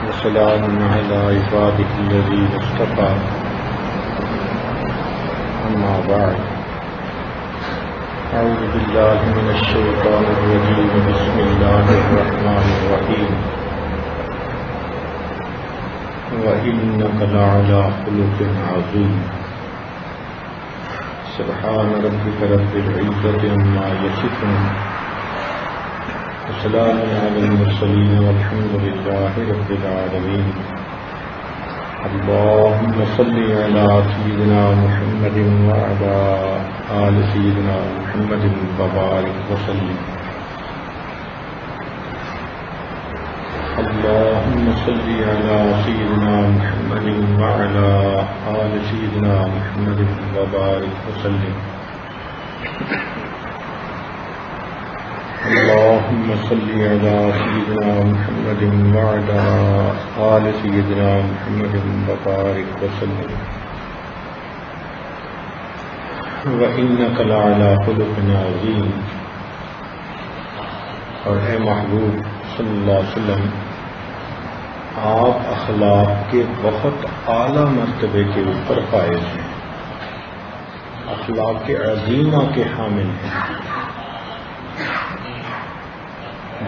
وسلام على عباده الذين اصطفى أما بعد أعوذ بالله من الشيطان الرجيم بسم الله الرحمن الرحيم وإنك لعلى خلق عظيم سبحان ربك رب العزة عما يصفون وسلام على المرسلين والحمد لله رب العالمين اللهم صل على سيدنا محمد وعلى آل سيدنا محمد وبارك وسلم اللهم صل على سيدنا محمد وعلى آل سيدنا محمد وبارك وسلم اللهم صل على سيدنا محمد وعلى آل سيدنا محمد وبارك وسلم وإنك لعلى خلق عظيم. اور اے محبوب صلی اللہ علیہ وسلم، آپ اخلاق کے بہت اعلیٰ مرتبے کے اوپر فائز ہیں، اخلاق عظیمہ کے حامل ہیں.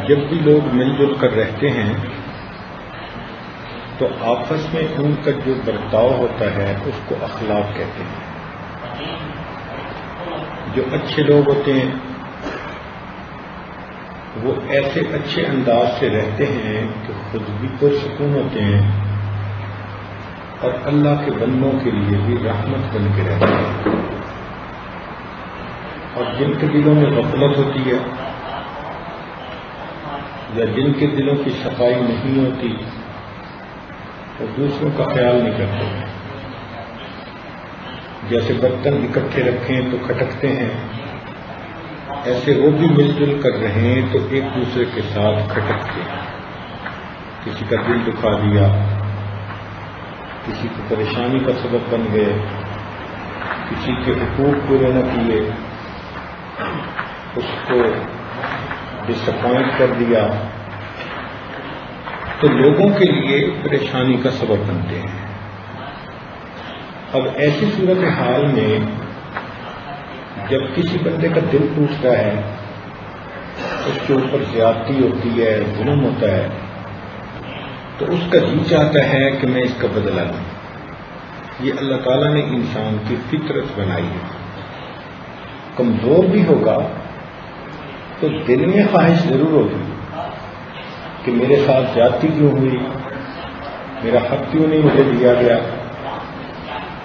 جب بھی لوگ مل جل کر رہتے ہیں تو آپس میں ان کا جو برتاؤ ہوتا ہے اس کو اخلاق کہتے ہیں. جو اچھے لوگ ہوتے ہیں وہ ایسے اچھے انداز سے رہتے ہیں کہ خود بھی پرسکون ہوتے ہیں اور اللہ کے بندوں کے لیے بھی رحمت بن کے رہتے ہیں. اور جن کے دلوں میں غفلت ہوتی ہے یا جن کے دلوں کی صفائی نہیں ہوتی وہ دوسروں کا خیال نہیں کرتے. جیسے برتن اکٹھے رکھیں تو کھٹکتے ہیں، ایسے وہ بھی مل جل کر رہیں تو ایک دوسرے کے ساتھ کھٹکتے ہیں. کسی کا دل دکھا دیا، کسی کو پریشانی کا سبب بن گئے، کسی کے حقوق پورے نہ کیے، اس کو ڈس اپوائنٹ کر دیا، تو لوگوں کے لیے پریشانی کا سبب بنتے ہیں. اب ایسی صورتحال میں جب کسی بندے کا دل ٹوٹتا ہے، اس کے اوپر زیادتی ہوتی ہے، ظلم ہوتا ہے، تو اس کا جی چاہتا ہے کہ میں اس کا بدلہ لوں. یہ اللہ تعالیٰ نے انسان کی فطرت بنائی ہے. کمزور بھی ہوگا تو دل میں خواہش ضرور ہوگی کہ میرے ساتھ زیادتی کیوں ہوئی، میرا حق کیوں نہیں مجھے دیا گیا،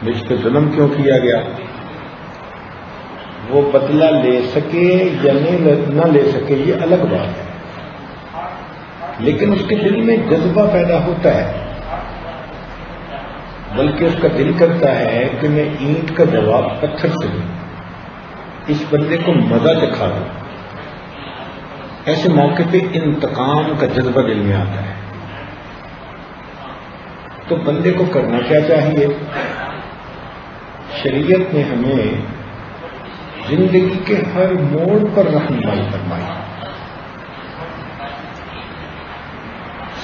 مجھ پہ ظلم کیوں کیا گیا. وہ بدلہ لے سکے یا نہ لے سکے یہ الگ بات ہے، لیکن اس کے دل میں جذبہ پیدا ہوتا ہے، بلکہ اس کا دل کرتا ہے کہ میں اینٹ کا جواب پتھر سے دوں، اس بندے کو مزہ چکھا دوں. ایسے موقع پہ انتقام کا جذبہ دل میں آتا ہے. تو بندے کو کرنا کیا چاہیے؟ شریعت نے ہمیں زندگی کے ہر موڑ پر رہنمائی فرمائی.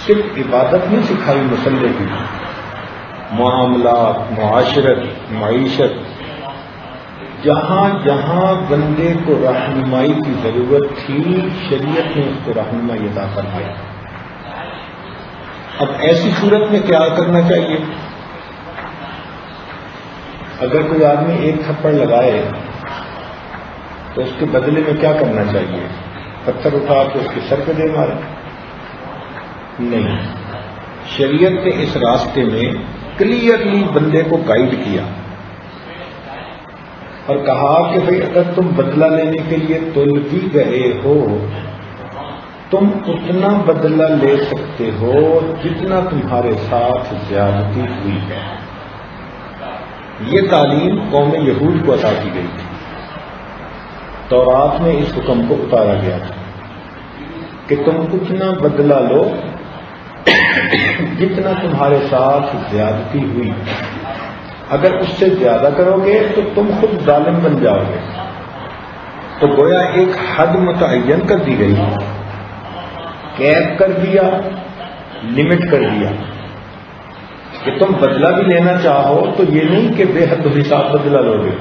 صرف عبادت نہیں سکھائی مسلح کی، معاملات، معاشرت، معیشت، جہاں جہاں بندے کو رہنمائی کی ضرورت تھی شریعت نے اس کو رہنمائی عطا فرمائی. اب ایسی صورت میں کیا کرنا چاہیے؟ اگر کوئی آدمی ایک تھپڑ لگائے تو اس کے بدلے میں کیا کرنا چاہیے؟ پتھر اٹھا کے اس کے سر پہ دے مارے؟ نہیں. شریعت نے اس راستے میں کلیئرلی بندے کو گائیڈ کیا اور کہا کہ بھئی اگر تم بدلہ لینے کے لیے تل بھی گئے ہو تم اتنا بدلہ لے سکتے ہو جتنا تمہارے ساتھ زیادتی ہوئی ہے. یہ تعلیم قوم یہود کو عطا کی گئی تھی. تورات میں اس حکم کو اتارا گیا تھا کہ تم اتنا بدلہ لو جتنا تمہارے ساتھ زیادتی ہوئی. اگر اس سے زیادہ کرو گے تو تم خود ظالم بن جاؤ گے. تو گویا ایک حد متعین کر دی گئی کیپ کر دیا، لمٹ کر دیا کہ تم بدلہ بھی لینا چاہو تو یہ نہیں کہ بے حد و حساب بدلہ لو گے.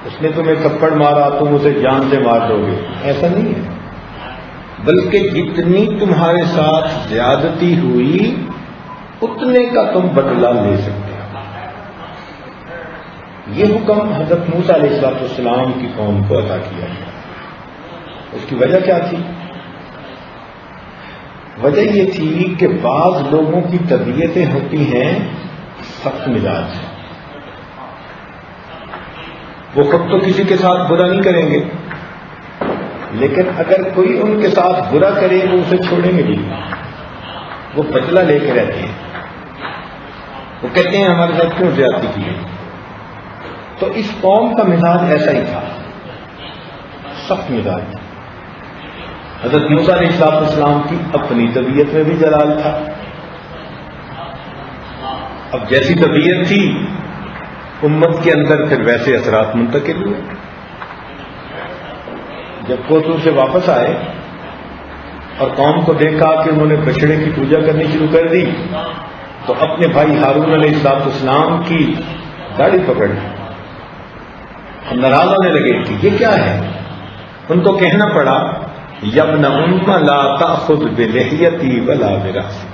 اس نے تمہیں تھپڑ مارا تم اسے جان سے مار دو گے، ایسا نہیں ہے. بلکہ جتنی تمہارے ساتھ زیادتی ہوئی اتنے کا تم بدلہ لے سکتے ہو. یہ حکم حضرت موسیٰ علیہ السلام کی قوم کو عطا کیا گیا. اس کی وجہ کیا تھی؟ وجہ یہ تھی کہ بعض لوگوں کی طبیعتیں ہوتی ہیں سخت مزاج. وہ خود تو کسی کے ساتھ برا نہیں کریں گے، لیکن اگر کوئی ان کے ساتھ برا کرے وہ اسے چھوڑیں گے بھی. وہ بدلہ لے کے رہتے ہیں. وہ کہتے ہیں ہمارے ساتھ کیوں زیادتی کی ہے. تو اس قوم کا مزاج ایسا ہی تھا، سخت مزاج. حضرت موسیٰ علیہ السلام کی اپنی طبیعت میں بھی جلال تھا. اب جیسی طبیعت تھی امت کے اندر پھر ویسے اثرات منتقل ہوئے. جب کوتور سے واپس آئے اور قوم کو دیکھا کہ انہوں نے بچڑے کی پوجا کرنی شروع کر دی تو اپنے بھائی ہارون علیہ السلام کی داڑھی پکڑ لی اور ناراض ہونے لگے کہ یہ کیا ہے. ان کو کہنا پڑا یبن ام لا تأخذ بلحیتی ولا برأسی.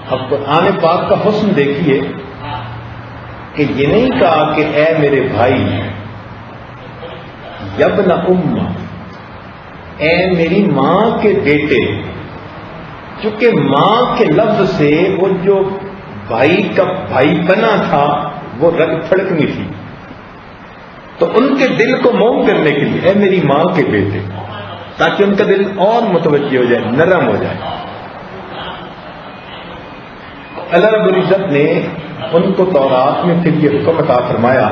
اب قرآن پاک کا حسن دیکھیے کہ یہ نہیں کہا کہ اے میرے بھائی، یبن ام، اے میری ماں کے بیٹے. چونکہ ماں کے لفظ سے وہ جو بھائی کا بھائی پنا تھا وہ رگ پھڑکنی تھی، تو ان کے دل کو موم کرنے کے لیے اے میری ماں کے بیٹے، تاکہ ان کا دل اور متوجہ ہو جائے، نرم ہو جائے. اللہ رب العزت نے ان کو تورات میں پھر یہ حکم عطا فرمایا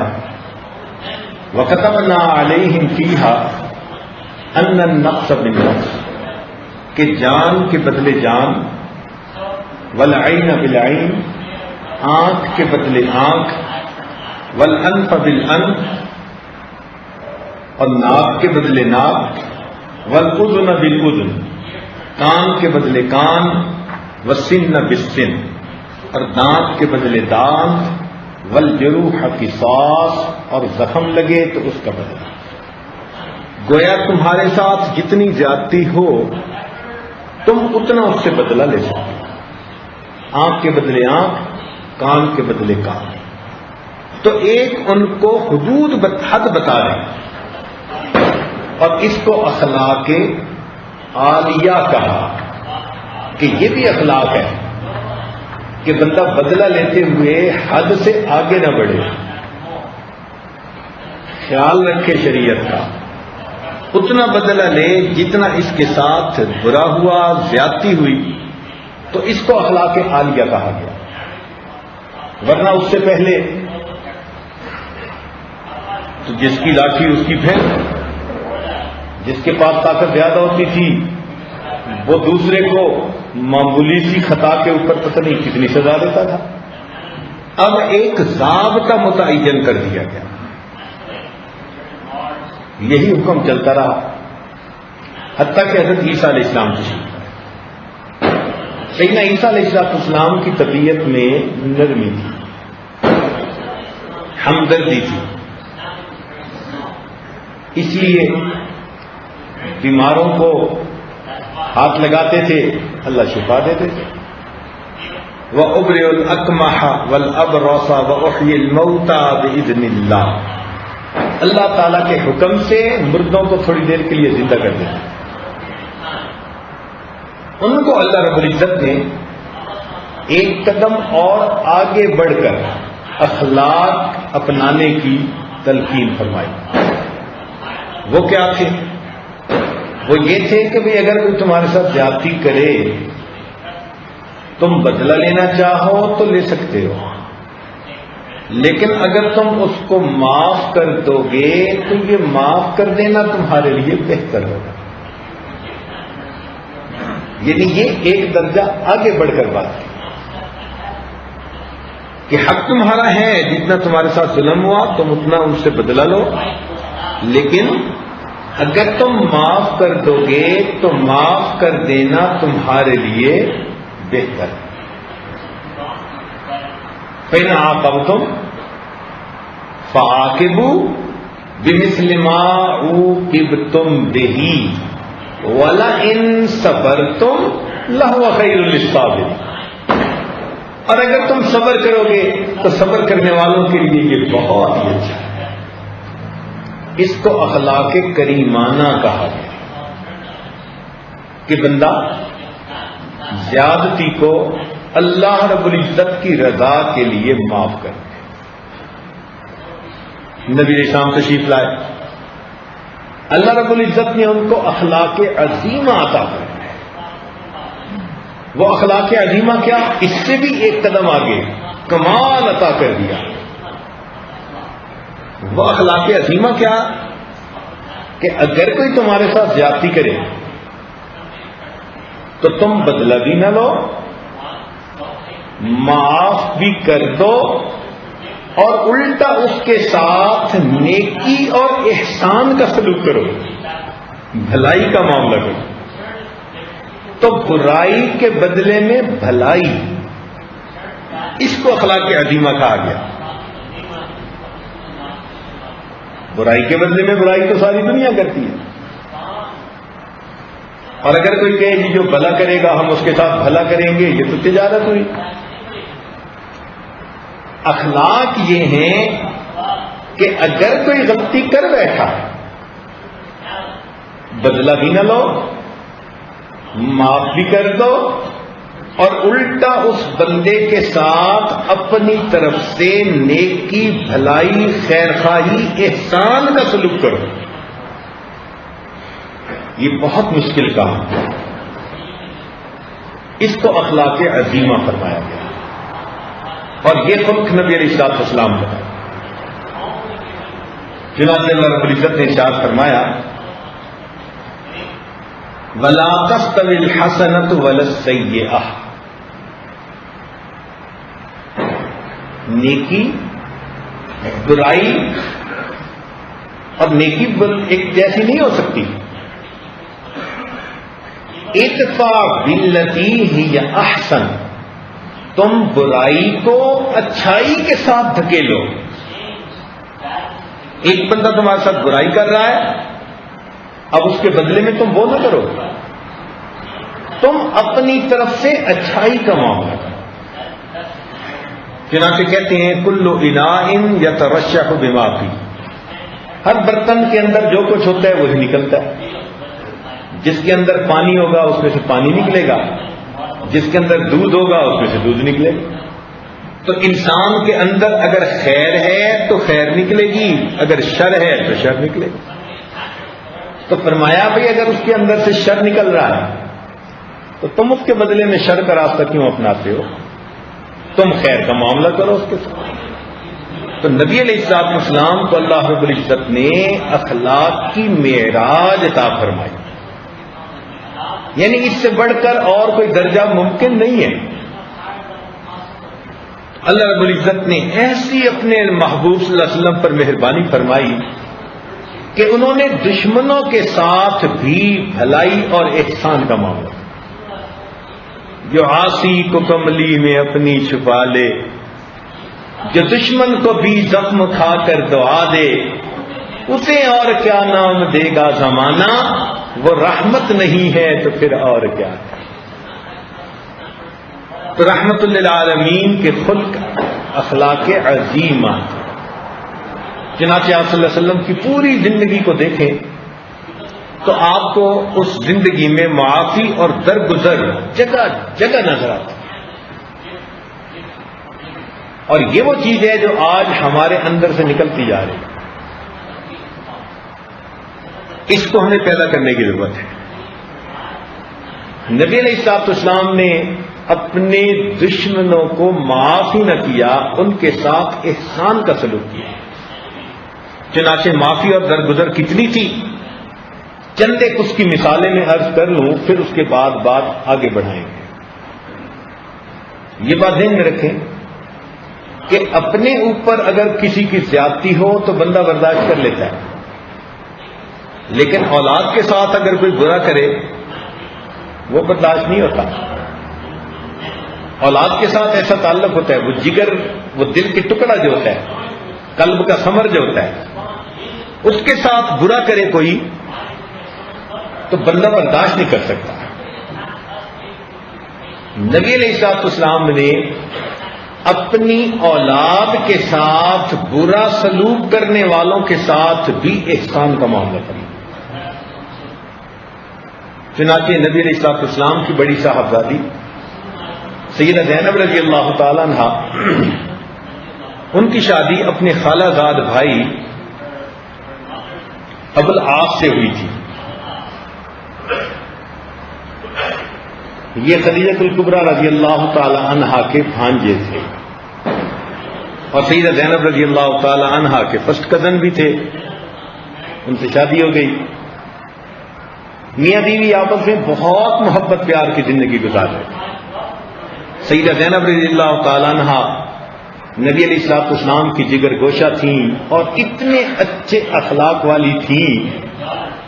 وَكَتَبْنَا عَلَيْهِمْ فِيهَا أَنَّ النَّفْسَ بِالنَّفْسِ، کہ جان کے بدلے جان، وَالْعَيْنَ بِالْعَيْنِ، آنکھ کے بدلے آنکھ، وَالْأَنْفَ بِالْأَنْفِ، اور ناک کے بدلے ناک، وَالْأُذُنَ بِالْأُذُنِ، کان کے بدلے کان، وَالسِّنَّ بِالسِّنِّ، اور دانت کے بدلے دانت، والجروح قصاص، اور زخم لگے تو اس کا بدلہ. گویا تمہارے ساتھ جتنی زیادتی ہو تم اتنا اس سے بدلہ لے سکتے ہو. آنکھ کے بدلے آنکھ، کان کے بدلے کان. تو ایک ان کو حدود حد بتا رہے اور اس کو اخلاق عالیہ کہا کہ یہ بھی اخلاق ہے کہ بندہ بدلہ لیتے ہوئے حد سے آگے نہ بڑھے، خیال رکھے شریعت کا، اتنا بدلہ لے جتنا اس کے ساتھ برا ہوا، زیادتی ہوئی، تو اس کو اخلاق عالیہ کہا گیا. ورنہ اس سے پہلے تو جس کی لاٹھی اس کی پھینک، جس کے پاس طاقت زیادہ ہوتی تھی وہ دوسرے کو معمولی سی خطا کے اوپر پتہ نہیں کتنی سزا دیتا تھا. اب ایک ضابطہ متعین کر دیا گیا. یہی حکم چلتا رہا حتیٰ کہ حضرت عیسیٰ علیہ السلام تشریف. سیدنا عیسیٰ علیہ السلام کی طبیعت میں نرمی تھی، ہمدردی تھی، اس لیے بیماروں کو ہاتھ لگاتے تھے اللہ شفا دیتے تھے. وَأُبْرِئُ الْأَكْمَحَ وَالْأَبْرَصَ وَأُحْيِي الْمَوْتَى بِإِذْنِ اللَّهِ. اللہ تعالیٰ کے حکم سے مردوں کو تھوڑی دیر کے لیے زندہ کر دیتے. ان کو اللہ رب العزت نے ایک قدم اور آگے بڑھ کر اخلاق اپنانے کی تلقین فرمائی. وہ کیا تھے؟ وہ یہ تھے کہ بھئی اگر کوئی تمہارے ساتھ زیادتی کرے تم بدلہ لینا چاہو تو لے سکتے ہو، لیکن اگر تم اس کو معاف کر دو گے تو یہ معاف کر دینا تمہارے لیے بہتر ہوگا. یعنی یہ ایک درجہ آگے بڑھ کر بات ہے کہ حق تمہارا ہے، جتنا تمہارے ساتھ ظلم ہوا تم اتنا ان سے بدلہ لو، لیکن اگر تم معاف کر دو گے تو معاف کر دینا تمہارے لیے بہتر ہے. فَإِنْ عَاقَبْتُمْ فَعَاقِبُوا بِمِثْلِ مَا عُوقِبْتُمْ بِهِ وَلَئِنْ صَبَرْتُمْ لَهُوَ خَيْرٌ لِلصَّابِرِينَ. اور اگر تم صبر کرو گے تو صبر کرنے والوں کے لیے یہ بہت ہی اچھا ہے. اس کو اخلاق کریمانہ کہا گیا کہ بندہ زیادتی کو اللہ رب العزت کی رضا کے لیے معاف کر دے. نبی علیہ السلام تشریف لائے, اللہ رب العزت نے ان کو اخلاق عظیمہ عطا کیا. وہ اخلاق عظیمہ کیا, اس سے بھی ایک قدم آگے کمال عطا کر دیا. وہ اخلاق عظیمہ کیا کہ اگر کوئی تمہارے ساتھ زیادتی کرے تو تم بدلہ بھی نہ لو, معاف بھی کر دو, اور الٹا اس کے ساتھ نیکی اور احسان کا سلوک کرو, بھلائی کا معاملہ کرو. تو برائی کے بدلے میں بھلائی, اس کو اخلاق عظیمہ کہا گیا. برائی کے بدلے میں برائی تو ساری دنیا کرتی ہے, اور اگر کوئی کہے جی جو بھلا کرے گا ہم اس کے ساتھ بھلا کریں گے, یہ تو تجارت ہوئی. اخلاق یہ ہیں کہ اگر کوئی غلطی کر بیٹھا بدلہ بھی نہ لو, معاف بھی کر دو, اور الٹا اس بندے کے ساتھ اپنی طرف سے نیکی, بھلائی, خیرخواہی, احسان کا سلوک کرو. یہ بہت مشکل کام ہے. اس کو اخلاق عظیمہ فرمایا گیا, اور یہ خلق نبی علیہ الصلوۃ والسلام کا. چنانچہ اللہ رب العزت نے ارشاد فرمایا وَلَا تَسْتَوِي الْحَسَنَةُ وَلَا السَّيِّئَةُ. نیکی, برائی اور نیکی ایک جیسی نہیں ہو سکتی. ادفع باللتی ہی احسن, تم برائی کو اچھائی کے ساتھ دھکیلو. ایک بندہ تمہارے ساتھ برائی کر رہا ہے, اب اس کے بدلے میں تم وہ نہ کرو, تم اپنی طرف سے اچھائی کا معاملہ کرو. چنانچہ کہتے ہیں کل اناء یترشح بما فیہ, ہر برتن کے اندر جو کچھ ہوتا ہے وہی نکلتا ہے. جس کے اندر پانی ہوگا اس میں سے پانی نکلے گا, جس کے اندر دودھ ہوگا اس میں سے دودھ نکلے گا. تو انسان کے اندر اگر خیر ہے تو خیر نکلے گی, اگر شر ہے تو شر نکلے گی. تو فرمایا بھئی اگر اس کے اندر سے شر نکل رہا ہے تو تم اس کے بدلے میں شر کا راستہ کیوں اپناتے ہو, تم خیر کا معاملہ کرو اس کے ساتھ. تو نبی علیہ الصلوۃ والسلام کو اللہ رب العزت نے اخلاق کی معراج عطا فرمائی, یعنی اس سے بڑھ کر اور کوئی درجہ ممکن نہیں ہے. اللہ رب العزت نے ایسی اپنے محبوب صلی اللہ علیہ وسلم پر مہربانی فرمائی کہ انہوں نے دشمنوں کے ساتھ بھی بھلائی اور احسان کا معاملہ. جو عاصی کو کملی میں اپنی چھپا لے, جو دشمن کو بھی زخم کھا کر دعا دے, اسے اور کیا نام دے گا زمانہ, وہ رحمت نہیں ہے تو پھر اور کیا ہے. تو رحمت للعالمین کے خلق اخلاق عظیمہ. چنانچہ آپ صلی اللہ علیہ وسلم کی پوری زندگی کو دیکھیں تو آپ کو اس زندگی میں معافی اور درگزر جگہ جگہ نظر آتی ہے. اور یہ وہ چیز ہے جو آج ہمارے اندر سے نکلتی جا رہی ہے. اس کو ہمیں پیدا کرنے کی ضرورت ہے. نبی علیہ الصلوۃ والسلام نے اپنے دشمنوں کو معاف ہی نہ کیا, ان کے ساتھ احسان کا سلوک کیا. چنانچہ معافی اور درگزر کتنی تھی, چند ایک اس کی مثالیں میں عرض کر لوں, پھر اس کے بعد بات آگے بڑھائیں گے. یہ بات ذہن میں رکھیں کہ اپنے اوپر اگر کسی کی زیادتی ہو تو بندہ برداشت کر لیتا ہے, لیکن اولاد کے ساتھ اگر کوئی برا کرے وہ برداشت نہیں ہوتا. اولاد کے ساتھ ایسا تعلق ہوتا ہے، وہ جگر، وہ دل کے ٹکڑا جو ہوتا ہے، قلب کا ثمر جو ہوتا ہے، اس کے ساتھ برا کرے کوئی تو بندہ برداشت نہیں کر سکتا. نبی علیہ الصلوۃ والسلام نے اپنی اولاد کے ساتھ برا سلوک کرنے والوں کے ساتھ بھی احسان کا معاملہ کرنا. چنانچہ نبی علیہ الصلوۃ والسلام کی بڑی صاحبزادی سیدہ زینب رضی اللہ تعالی عنہ، ان کی شادی اپنے خالہ زاد بھائی ابو العاص سے ہوئی تھی. یہ خدیجہ الکبریٰ رضی اللہ تعالی عنہا کے بھانجے تھے اور سیدہ زینب رضی اللہ تعالی عنہا کے فرسٹ کزن بھی تھے. ان سے شادی ہو گئی. میاں بیوی آپس میں بہت محبت پیار کی زندگی گزار رہے. سیدہ زینب رضی اللہ تعالی عنہا نبی علیہ الصلوۃ والسلام کی جگر گوشہ تھیں اور اتنے اچھے اخلاق والی تھیں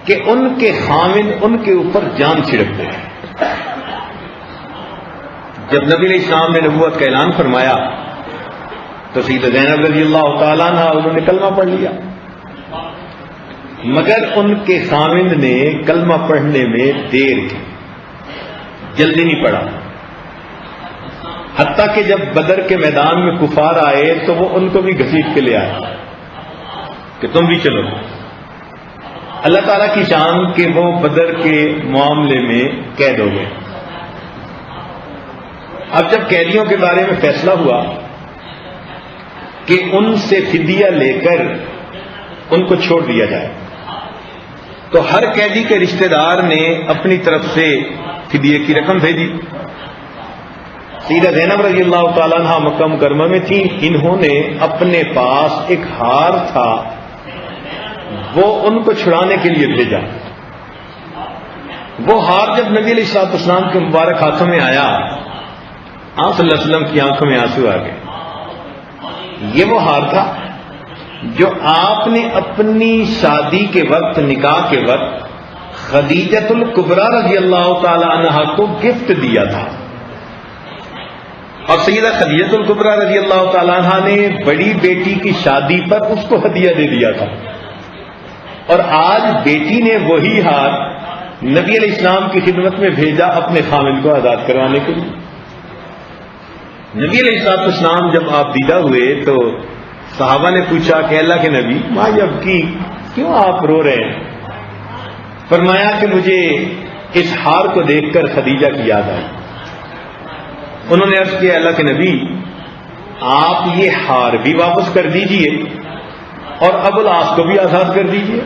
کہ ان کے خامن ان کے اوپر جان چھڑکتے ہیں. جب نبی علیہ السلام نے نبوت کا اعلان فرمایا تو سیدہ زینب رضی اللہ تعالیٰ عنہ انہوں نے کلمہ پڑھ لیا، مگر ان کے خامند نے کلمہ پڑھنے میں دیر کی، جلدی نہیں پڑھا. حتیٰ کہ جب بدر کے میدان میں کفار آئے تو وہ ان کو بھی گھسیٹ کے لے آئے کہ تم بھی چلو. اللہ تعالیٰ کی شان کہ وہ بدر کے معاملے میں قید ہو گئے. اب جب قیدیوں کے بارے میں فیصلہ ہوا کہ ان سے فدیہ لے کر ان کو چھوڑ دیا جائے تو ہر قیدی کے رشتہ دار نے اپنی طرف سے فدیے کی رقم بھیجی. سیدہ زینب رضی اللہ تعالیٰ عنہ مکہ مکرمہ میں تھی. انہوں نے اپنے پاس ایک ہار تھا، وہ ان کو چھڑانے کے لیے بھیجا. وہ ہار جب نبی علیہ الصلوۃ والسلام کے مبارک ہاتھوں میں آیا، آپ صلی اللہ علیہ وسلم کی آنکھوں میں آنسو آ گئے. یہ وہ ہار تھا جو آپ نے اپنی شادی کے وقت، نکاح کے وقت خدیجہ الکبریٰ رضی اللہ تعالی عنہا کو گفٹ دیا تھا. اور سیدہ خدیجہ الکبریٰ رضی اللہ تعالی عنہا نے بڑی بیٹی کی شادی پر اس کو ہدیہ دے دیا تھا. اور آج بیٹی نے وہی ہار نبی علیہ السلام کی خدمت میں بھیجا اپنے خامن کو آزاد کروانے کے لیے. نبی علیہ السلام جب آپ دیدہ ہوئے تو صحابہ نے پوچھا کہ اللہ کے نبی ماں اب کی کیوں آپ رو رہے ہیں؟ فرمایا کہ مجھے اس ہار کو دیکھ کر خدیجہ کی یاد آئی. انہوں نے عرض کیا اللہ کے نبی آپ یہ ہار بھی واپس کر دیجئے اور ابو العاص کو بھی آزاد کر دیجئے.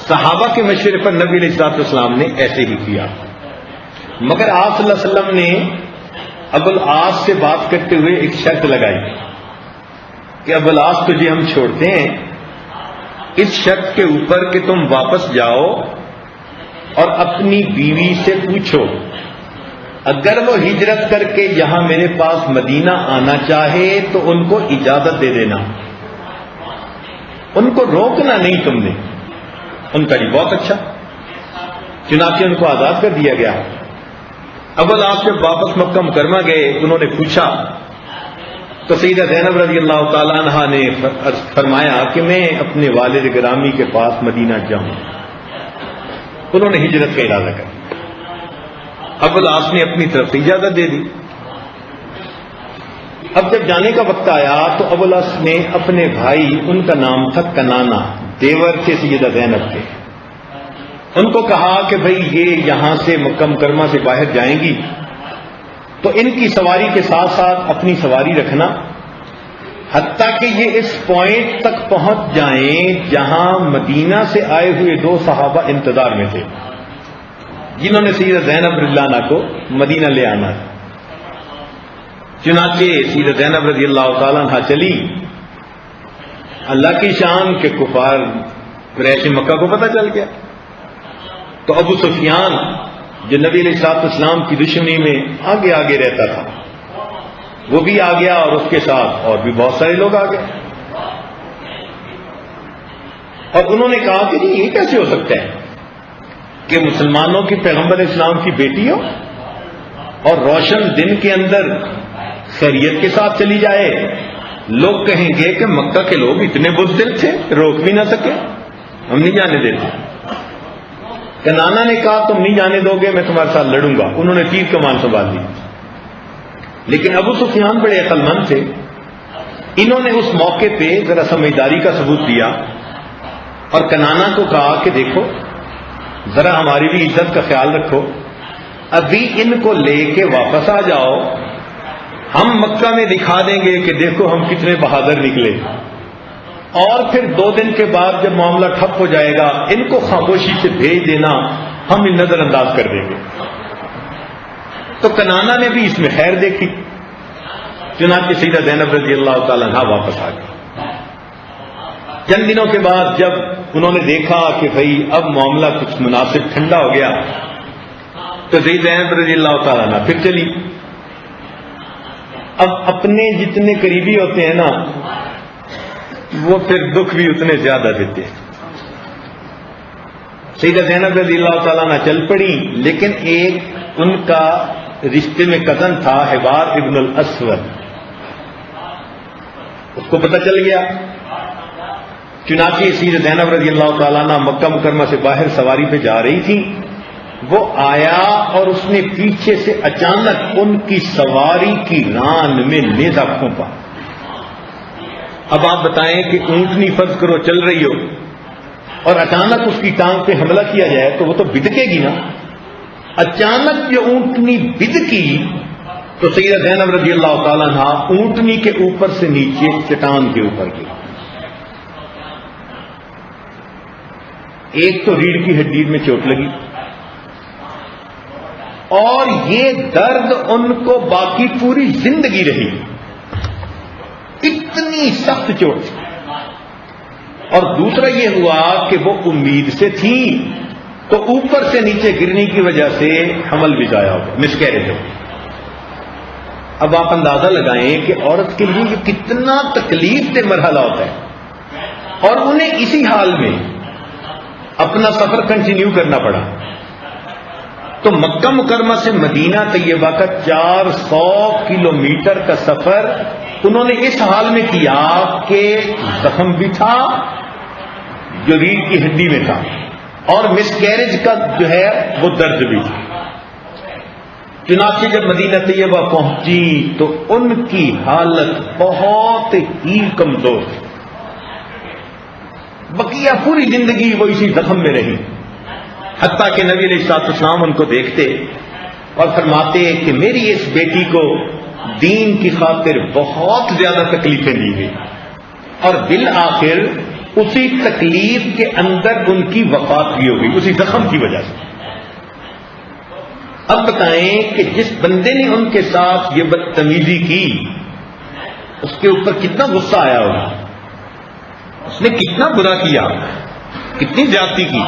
صحابہ کے مشورے پر نبی علیہ السلام نے ایسے ہی کیا. مگر آپ صلی اللہ علیہ وسلم نے ابو العاص سے بات کرتے ہوئے ایک شرط لگائی کہ ابو العاص تجھے ہم چھوڑتے ہیں اس شرط کے اوپر کہ تم واپس جاؤ اور اپنی بیوی سے پوچھو اگر وہ ہجرت کر کے یہاں میرے پاس مدینہ آنا چاہے تو ان کو اجازت دے دینا، ان کو روکنا نہیں تم نے. ان کا جی بہت اچھا. چنانچہ ان کو آزاد کر دیا گیا. ابو العاص جب واپس مکہ مکرمہ گئے انہوں نے پوچھا تو سیدہ زینب رضی اللہ تعالی عنہا نے فرمایا کہ میں اپنے والد گرامی کے پاس مدینہ جاؤں. انہوں نے ہجرت کا ارادہ کر. ابو العاص نے اپنی طرف سے اجازت دے دی. اب جب جانے کا وقت آیا تو ابو العاص نے اپنے بھائی، ان کا نام تھا کنانا، دیور تھے سیدہ زینب کے، ان کو کہا کہ بھئی یہ یہاں سے مکہ مکرمہ سے باہر جائیں گی تو ان کی سواری کے ساتھ ساتھ اپنی سواری رکھنا حتیٰ کہ یہ اس پوائنٹ تک پہنچ جائیں جہاں مدینہ سے آئے ہوئے دو صحابہ انتظار میں تھے جنہوں نے سیدہ زینب رضی اللہ عنہا کو مدینہ لے آنا. چنانچہ سیدہ زینب رضی اللہ تعالیٰ عنہ چلی. اللہ کی شان کے کفار قریش مکہ کو پتہ چل گیا تو ابو سفیان جو نبی علیہ الصلوۃ والسلام کی دشمنی میں آگے آگے رہتا تھا وہ بھی آ گیا اور اس کے ساتھ اور بھی بہت سارے لوگ آ گئے. اور انہوں نے کہا کہ جی یہ کیسے ہو سکتا ہے کہ مسلمانوں کی پیغمبر اسلام کی بیٹی ہو اور روشن دن کے اندر خیریت کے ساتھ چلی جائے؟ لوگ کہیں گے کہ مکہ کے لوگ اتنے بزدل تھے، روک بھی نہ سکے، ہم نہیں جانے دیتے۔ کنانا نے کہا تم نہیں جانے دو گے، میں تمہارے ساتھ لڑوں گا۔ انہوں نے تیر کمان سنبھال لی، لیکن ابو سفیان بڑے عقل مند تھے، انہوں نے اس موقع پہ ذرا سمجھداری کا ثبوت دیا اور کنانا کو کہا کہ دیکھو ذرا ہماری بھی عزت کا خیال رکھو، ابھی ان کو لے کے واپس آ جاؤ، ہم مکہ میں دکھا دیں گے کہ دیکھو ہم کتنے بہادر نکلے، اور پھر 2 دن کے بعد جب معاملہ ٹھپ ہو جائے گا ان کو خاموشی سے بھیج دینا، ہم ان نظر انداز کر دیں گے۔ تو کنانا نے بھی اس میں خیر دیکھی، چنانچہ سیدہ زینب رضی اللہ تعالیٰ عنہا واپس آ گئی۔ چند دنوں کے بعد جب انہوں نے دیکھا کہ بھئی اب معاملہ کچھ مناسب ٹھنڈا ہو گیا تو سیدہ زینب رضی اللہ تعالیٰ عنہا پھر چلی۔ اب اپنے جتنے قریبی ہوتے ہیں نا وہ پھر دکھ بھی اتنے زیادہ دیتے ہیں۔ سیدہ زینب رضی اللہ تعالیٰ عنہ چل پڑی، لیکن ایک ان کا رشتے میں کزن تھا حبار ابن الاسود، اس کو پتہ چل گیا، چنانچہ سیدہ زینب رضی اللہ تعالیٰ عنہ مکہ مکرمہ سے باہر سواری پہ جا رہی تھی، وہ آیا اور اس نے پیچھے سے اچانک ان کی سواری کی ران میں نیزہ پھونکا۔ اب آپ بتائیں کہ اونٹنی فرض کرو چل رہی ہو اور اچانک اس کی ٹانگ پہ حملہ کیا جائے تو وہ تو بدکے گی نا۔ اچانک جو اونٹنی بدکی تو سیدہ زینب رضی اللہ تعالیٰ عنہ اونٹنی کے اوپر سے نیچے چٹان کے اوپر گئی۔ ایک تو ریڑھ کی ہڈی میں چوٹ لگی اور یہ درد ان کو باقی پوری زندگی رہی، اتنی سخت چوٹ تھی۔ اور دوسرا یہ ہوا کہ وہ امید سے تھی تو اوپر سے نیچے گرنے کی وجہ سے حمل بھی ضائع ہو گیا، مسکیریج ہو گئی۔ اب آپ اندازہ لگائیں کہ عورت کے لیے یہ کتنا تکلیف دہ مرحلہ ہوتا ہے، اور انہیں اسی حال میں اپنا سفر کنٹینیو کرنا پڑا۔ تو مکہ مکرمہ سے مدینہ طیبہ کا 400 کلومیٹر کا سفر انہوں نے اس حال میں کیا کہ زخم بھی تھا جو ریڑھ کی ہڈی میں تھا، اور مسکیریج کا جو ہے وہ درد بھی تھا۔ چنانچہ جب مدینہ طیبہ پہنچی تو ان کی حالت بہت ہی کمزور تھی، بقیہ پوری زندگی وہ اسی زخم میں رہی، حتیٰ کہ نبی علیہ الصلوۃ والسلام ان کو دیکھتے اور فرماتے کہ میری اس بیٹی کو دین کی خاطر بہت زیادہ تکلیفیں دی گئی، اور بالآخر اسی تکلیف کے اندر ان کی وفات بھی ہو گئی، اسی زخم کی وجہ سے۔ اب بتائیں کہ جس بندے نے ان کے ساتھ یہ بدتمیزی کی اس کے اوپر کتنا غصہ آیا ہوگا، اس نے کتنا برا کیا، کتنی زیادتی کی۔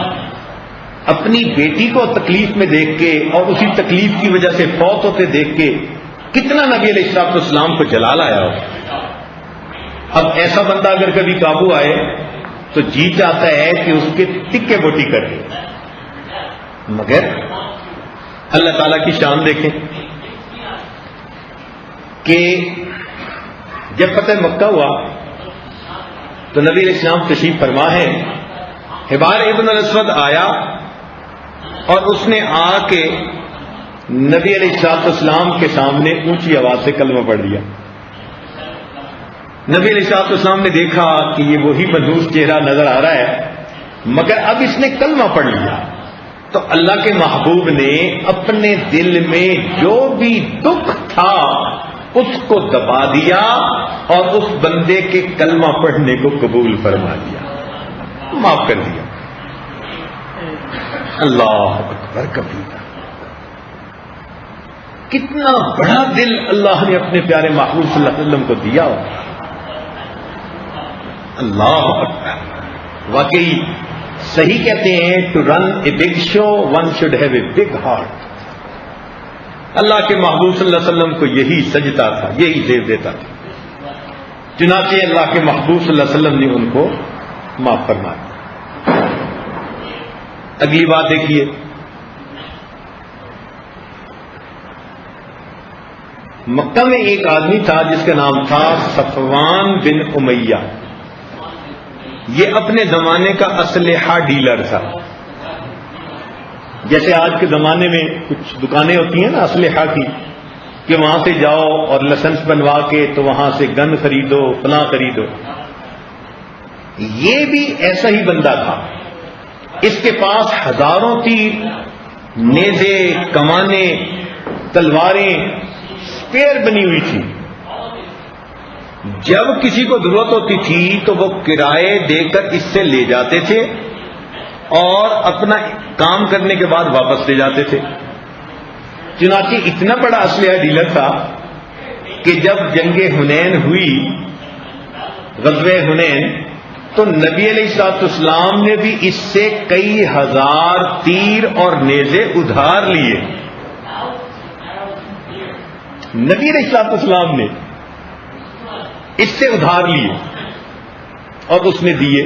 اپنی بیٹی کو تکلیف میں دیکھ کے اور اسی تکلیف کی وجہ سے فوت ہوتے دیکھ کے کتنا نبی علیہ الصلوۃ والسلام کو جلال آیا ہوگا۔ اب ایسا بندہ اگر کبھی قابو آئے تو جی چاہتا ہے کہ اس کے ٹکے بوٹی کر دے، مگر اللہ تعالیٰ کی شان دیکھیں کہ جب فتح مکہ ہوا تو نبی علیہ السلام تشریف فرما ہے، حبار ابن الاسود آیا اور اس نے آ کے نبی علیہ الصلوۃ والسلام کے سامنے اونچی آواز سے کلمہ پڑھ دیا۔ نبی علیہ الصلوۃ والسلام نے دیکھا کہ یہ وہی منحوس چہرہ نظر آ رہا ہے، مگر اب اس نے کلمہ پڑھ لیا تو اللہ کے محبوب نے اپنے دل میں جو بھی دکھ تھا اس کو دبا دیا اور اس بندے کے کلمہ پڑھنے کو قبول فرما لیا، معاف کر دیا۔ اللہ اکبر کبیرہ، کتنا بڑا دل اللہ نے اپنے پیارے محبوب صلی اللہ علیہ وسلم کو دیا ہو۔ اللہ اکبر، واقعی صحیح کہتے ہیں to run a big show one should have a big heart. اللہ کے محبوب صلی اللہ علیہ وسلم کو یہی سجتا تھا، یہی زیب دیتا تھا، چنانچہ اللہ کے محبوب صلی اللہ علیہ وسلم نے ان کو معاف فرمایا۔ اگلی بات دیکھیے، مکہ میں ایک آدمی تھا جس کا نام تھا صفوان بن امیہ. یہ اپنے زمانے کا اسلحہ ڈیلر تھا. جیسے آج کے زمانے میں کچھ دکانیں ہوتی ہیں نا اسلحہ کی، کہ وہاں سے جاؤ اور لائسنس بنوا کے تو وہاں سے گن خریدو، فلاں خریدو. یہ بھی ایسا ہی بندہ تھا. اس کے پاس ہزاروں تیر، نیزے، کمانیں، تلواریں اسپیئر بنی ہوئی تھی. جب کسی کو ضرورت ہوتی تھی تو وہ کرائے دے کر اس سے لے جاتے تھے اور اپنا کام کرنے کے بعد واپس لے جاتے تھے. چنانچہ اتنا بڑا اسلحہ ڈیلر تھا کہ جب جنگ حنین ہوئی، غزوہ حنین، تو نبی علیہ الصلوۃ والسلام نے بھی اس سے کئی ہزار تیر اور نیزے ادھار لیے. نبی علیہ الصلوۃ والسلام نے اس سے ادھار لیے اور اس نے دیے.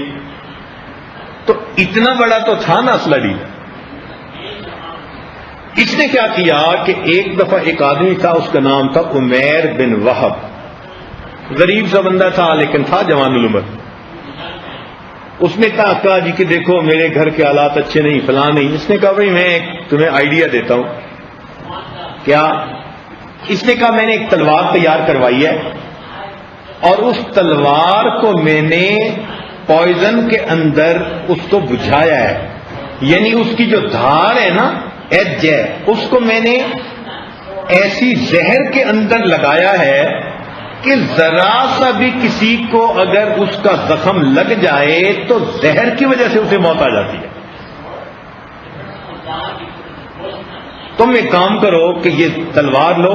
تو اتنا بڑا تو تھا نا اسلحہ ڈیلر. اس نے کیا کیا کہ ایک دفعہ ایک آدمی تھا، اس کا نام تھا عمیر بن وہب. غریب سا بندہ تھا لیکن تھا جوان العمر. اس نے کہا جی کہ دیکھو میرے گھر کے حالات اچھے نہیں، فلاں نہیں. اس نے کہا بھائی میں تمہیں آئیڈیا دیتا ہوں. کیا؟ اس نے کہا میں نے ایک تلوار تیار کروائی ہے اور اس تلوار کو میں نے پوائزن کے اندر اس کو بجھایا ہے، یعنی اس کی جو دھار ہے نا، ایج ہے، اس کو میں نے ایسی زہر کے اندر لگایا ہے کہ ذرا سا بھی کسی کو اگر اس کا زخم لگ جائے تو زہر کی وجہ سے اسے موت آ جاتی ہے. تم ایک کام کرو کہ یہ تلوار لو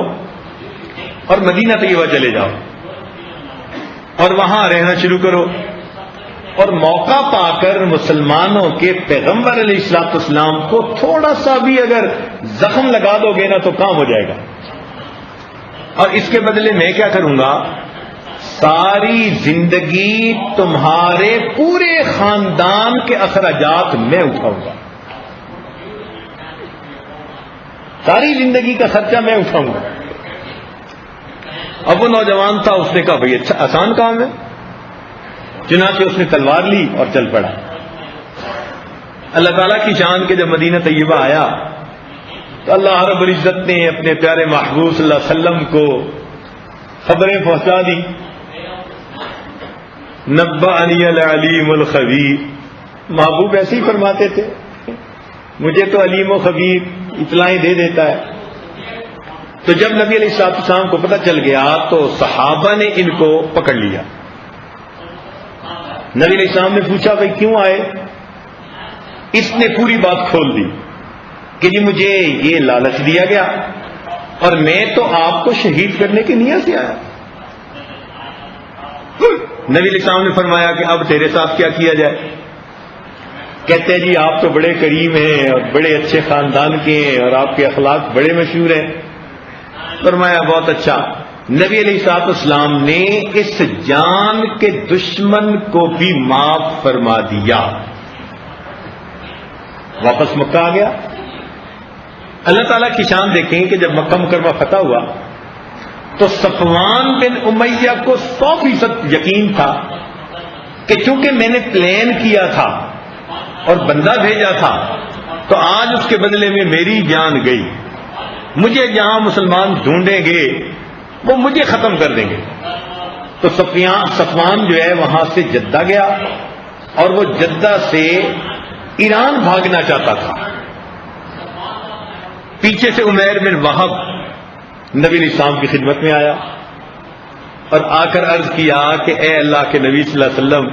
اور مدینہ طیبہ چلے جاؤ اور وہاں رہنا شروع کرو، اور موقع پا کر مسلمانوں کے پیغمبر علیہ الصلوۃ والسلام کو تھوڑا سا بھی اگر زخم لگا دو گے نا تو کام ہو جائے گا. اور اس کے بدلے میں کیا کروں گا، ساری زندگی تمہارے پورے خاندان کے اخراجات میں اٹھاؤں گا. ساری زندگی کا خرچہ میں اٹھاؤں گا. اب وہ نوجوان تھا، اس نے کہا بھائی اچھا آسان کام ہے. چنانچہ اس نے تلوار لی اور چل پڑا. اللہ تعالیٰ کی شان کے جب مدینہ طیبہ آیا تو اللہ رب العزت نے اپنے پیارے محبوب صلی اللہ علیہ وسلم کو خبریں پہنچا دی. نبأنی العلیم الخبیر. محبوب ایسے ہی فرماتے تھے، مجھے تو علیم و خبیر اطلاعیں دے دیتا ہے. تو جب نبی علیہ الصلوۃ والسلام کو پتہ چل گیا تو صحابہ نے ان کو پکڑ لیا. نبی علیہ السلام نے پوچھا بھائی کیوں آئے؟ اس نے پوری بات کھول دی کہ جی مجھے یہ لالچ دیا گیا اور میں تو آپ کو شہید کرنے کی نیت سے آیا. نبی علیہ السلام نے فرمایا کہ اب تیرے ساتھ کیا کیا جائے؟ کہتے ہیں جی آپ تو بڑے کریم ہیں اور بڑے اچھے خاندان کے ہیں اور آپ کے اخلاق بڑے مشہور ہیں. فرمایا بہت اچھا. نبی علیہ الصلوۃ والسلام نے اس جان کے دشمن کو بھی معاف فرما دیا. واپس مکہ آ گیا. اللہ تعالیٰ کی شان دیکھیں کہ جب مکہ مکرمہ فتح ہوا تو صفوان بن امیہ کو 100% یقین تھا کہ چونکہ میں نے پلان کیا تھا اور بندہ بھیجا تھا تو آج اس کے بدلے میں میری جان گئی. مجھے جہاں مسلمان ڈھونڈیں گے وہ مجھے ختم کر دیں گے. تو صفوان جو ہے وہاں سے جدہ گیا اور وہ جدہ سے ایران بھاگنا چاہتا تھا. پیچھے سے عمیر بن وہب نبی علیہ السلام کی خدمت میں آیا اور آ کر عرض کیا کہ اے اللہ کے نبی صلی اللہ علیہ وسلم،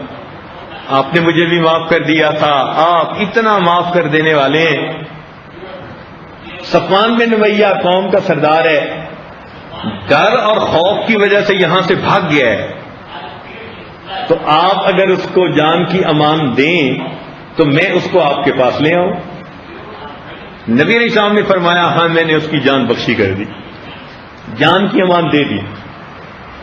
آپ نے مجھے بھی معاف کر دیا تھا، آپ اتنا معاف کر دینے والے ہیں. صفوان بن امیہ قوم کا سردار ہے، ڈر اور خوف کی وجہ سے یہاں سے بھاگ گیا ہے. تو آپ اگر اس کو جان کی امان دیں تو میں اس کو آپ کے پاس لے آؤں. نبی علیہ السلام نے فرمایا ہاں میں نے اس کی جان بخشی کر دی، جان کی امان دے دی.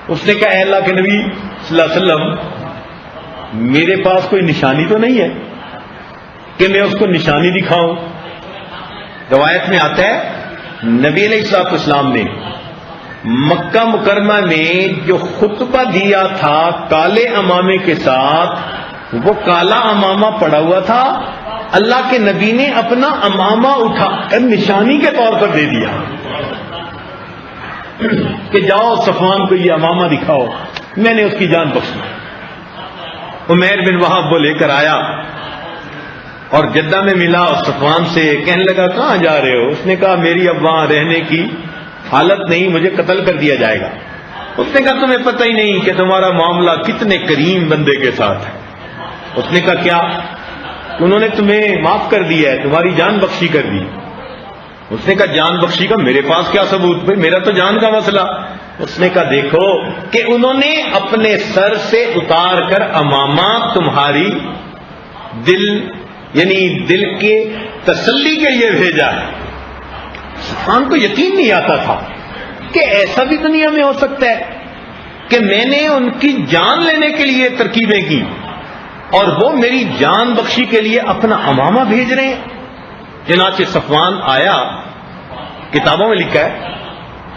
اس نے کہا اے اللہ کے نبی صلی اللہ علیہ وسلم، میرے پاس کوئی نشانی تو نہیں ہے کہ میں اس کو نشانی دکھاؤں؟ روایت میں آتا ہے نبی علیہ الصلوۃ والسلام نے مکہ مکرمہ میں جو خطبہ دیا تھا کالے امامے کے ساتھ، وہ کالا امامہ پڑا ہوا تھا، اللہ کے نبی نے اپنا امامہ اٹھا کر نشانی کے طور پر دے دیا کہ جاؤ صفوان کو یہ امامہ دکھاؤ، میں نے اس کی جان بخشی۔ عمیر بن وہب وہ لے کر آیا اور جدہ میں ملا اور صفوان سے کہنے لگا کہاں جا رہے ہو؟ اس نے کہا میری اب وہاں رہنے کی حالت نہیں، مجھے قتل کر دیا جائے گا۔ اس نے کہا تمہیں پتہ ہی نہیں کہ تمہارا معاملہ کتنے کریم بندے کے ساتھ ہے۔ اس نے کہا کیا؟ انہوں نے تمہیں معاف کر دیا ہے، تمہاری جان بخشی کر دی۔ اس نے کہا جان بخشی کا میرے پاس کیا ثبوت؟ بھائی میرا تو جان کا مسئلہ۔ اس نے کہا دیکھو کہ انہوں نے اپنے سر سے اتار کر امامہ تمہاری دل یعنی دل کے تسلی کے لیے بھیجا ہے۔ صفوان کو یقین نہیں آتا تھا کہ ایسا بھی دنیا میں ہو سکتا ہے کہ میں نے ان کی جان لینے کے لیے ترکیبیں کی اور وہ میری جان بخشی کے لیے اپنا امامہ بھیج رہے ہیں۔ چنانچہ صفوان آیا، کتابوں میں لکھا ہے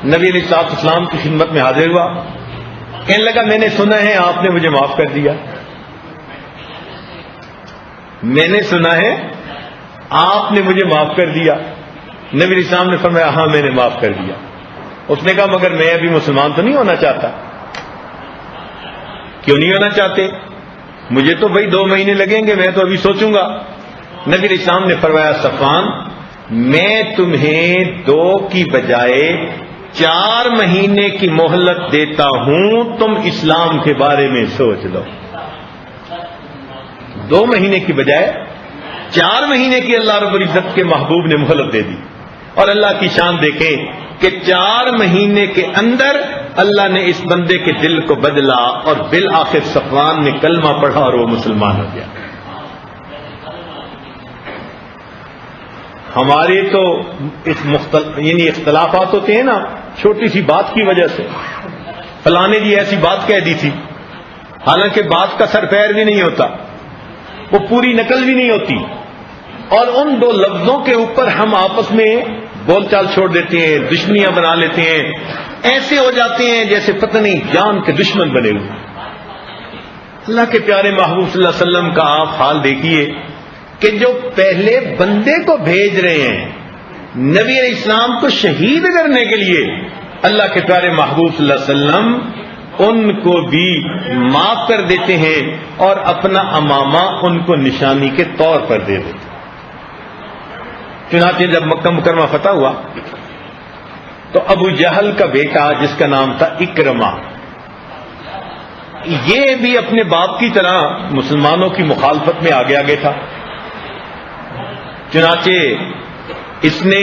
نبی علیہ الصلوۃ والسلام کی خدمت میں حاضر ہوا، کہنے لگا میں نے سنا ہے آپ نے مجھے معاف کر دیا، میں نے سنا ہے آپ نے مجھے معاف کر دیا۔ نبی علیہ السلام نے فرمایا ہاں میں نے معاف کر دیا۔ اس نے کہا مگر میں ابھی مسلمان تو نہیں ہونا چاہتا۔ کیوں نہیں ہونا چاہتے؟ مجھے تو بھائی 2 مہینے لگیں گے، میں تو ابھی سوچوں گا۔ نبی علیہ السلام نے فرمایا صفوان میں تمہیں 2 کی بجائے 4 مہینے کی مہلت دیتا ہوں، تم اسلام کے بارے میں سوچ لو۔ 2 مہینے کی بجائے 4 مہینے کی اللہ رب العزت کے محبوب نے مہلت دے دی۔ اور اللہ کی شان دیکھیں کہ 4 مہینے کے اندر اللہ نے اس بندے کے دل کو بدلا اور بالآخر صفوان نے کلمہ پڑھا اور وہ مسلمان ہو گیا۔ ہمارے تو یعنی اختلافات ہوتے ہیں نا چھوٹی سی بات کی وجہ سے، فلاں نے جی ایسی بات کہہ دی تھی، حالانکہ بات کا سر پیر بھی نہیں ہوتا، وہ پوری نقل بھی نہیں ہوتی، اور ان 2 لفظوں کے اوپر ہم آپس میں بول چال چھوڑ دیتے ہیں، دشمنیاں بنا لیتے ہیں، ایسے ہو جاتے ہیں جیسے پتہ نہیں جان کے دشمن بنے ہوئے۔ اللہ کے پیارے محبوب صلی اللہ علیہ وسلم کا آپ حال دیکھیے کہ جو پہلے بندے کو بھیج رہے ہیں نبی علیہ السلام کو شہید کرنے کے لیے، اللہ کے پیارے محبوب صلی اللہ علیہ وسلم ان کو بھی معاف کر دیتے ہیں اور اپنا امامہ ان کو نشانی کے طور پر دے دیتے ہیں۔ چنانچہ جب مکہ مکرمہ فتح ہوا تو ابو جہل کا بیٹا جس کا نام تھا اکرمہ، یہ بھی اپنے باپ کی طرح مسلمانوں کی مخالفت میں آگے آگے تھا۔ چنانچہ اس نے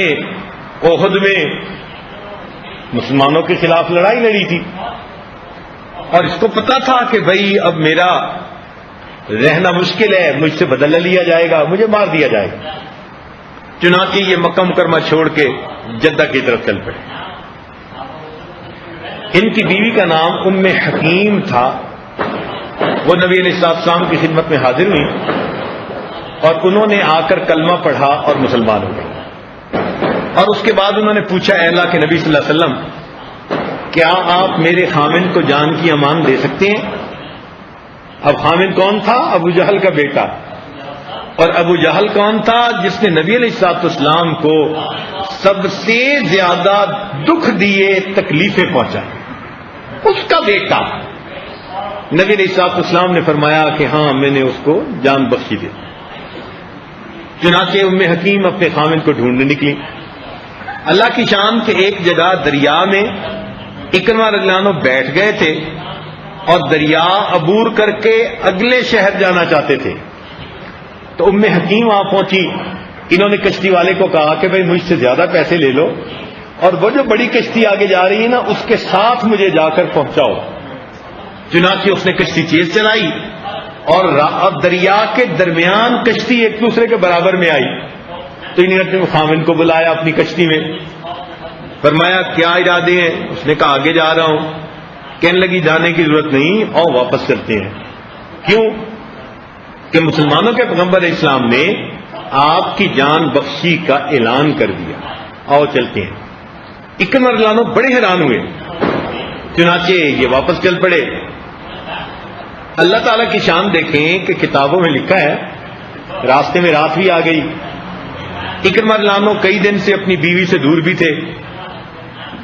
احد میں مسلمانوں کے خلاف لڑائی لڑی تھی اور اس کو پتا تھا کہ بھائی اب میرا رہنا مشکل ہے، مجھ سے بدلہ لیا جائے گا، مجھے مار دیا جائے گا۔ چنانچہ یہ مکہ مکرمہ چھوڑ کے جدہ کی طرف چل پڑے۔ ان کی بیوی کا نام ام حکیم تھا، وہ نبی علیہ السلام کی خدمت میں حاضر ہوئی اور انہوں نے آ کر کلمہ پڑھا اور مسلمان ہو گئے۔ اور اس کے بعد انہوں نے پوچھا اے اللہ کے نبی صلی اللہ علیہ وسلم کیا آپ میرے خامند کو جان کی امان دے سکتے ہیں؟ اب خامند کون تھا؟ ابو جہل کا بیٹا۔ اور ابو جہل کون تھا؟ جس نے نبی علیہ الصلوۃ والسلام کو سب سے زیادہ دکھ دیے، تکلیفیں پہنچائیں، اس کا بیٹا۔ نبی علیہ الصلوۃ والسلام نے فرمایا کہ ہاں میں نے اس کو جان بخشی دی۔ چنانچہ ام حکیم اپنے خامند کو ڈھونڈنے نکلی۔ اللہ کی شان کے ایک جگہ دریا میں اکرمہ رضی اللہ عنہ بیٹھ گئے تھے اور دریا عبور کر کے اگلے شہر جانا چاہتے تھے، تو ام حکیم وہاں پہنچی۔ انہوں نے کشتی والے کو کہا کہ بھائی مجھ سے زیادہ پیسے لے لو اور وہ جو بڑی کشتی آگے جا رہی ہے نا اس کے ساتھ مجھے جا کر پہنچاؤ۔ چنانچہ اس نے کشتی تیز چلائی اور دریا کے درمیان کشتی ایک دوسرے کے برابر میں آئی، تو انہوں نے اپنے خامند کو بلایا اپنی کشتی میں، فرمایا کیا ارادے ہیں؟ اس نے کہا آگے جا رہا ہوں۔ کہنے لگی جانے کی ضرورت نہیں، اور واپس چلتے ہیں۔ کیوں؟ کہ مسلمانوں کے پیغمبر اسلام نے آپ کی جان بخشی کا اعلان کر دیا، آؤ چلتے ہیں۔ اکرمہ رضی اللہ عنہ بڑے حیران ہوئے، چنانچہ یہ واپس چل پڑے۔ اللہ تعالیٰ کی شان دیکھیں کہ کتابوں میں لکھا ہے راستے میں رات بھی آ گئی۔ اکرمہ رضی اللہ عنہ کئی دن سے اپنی بیوی سے دور بھی تھے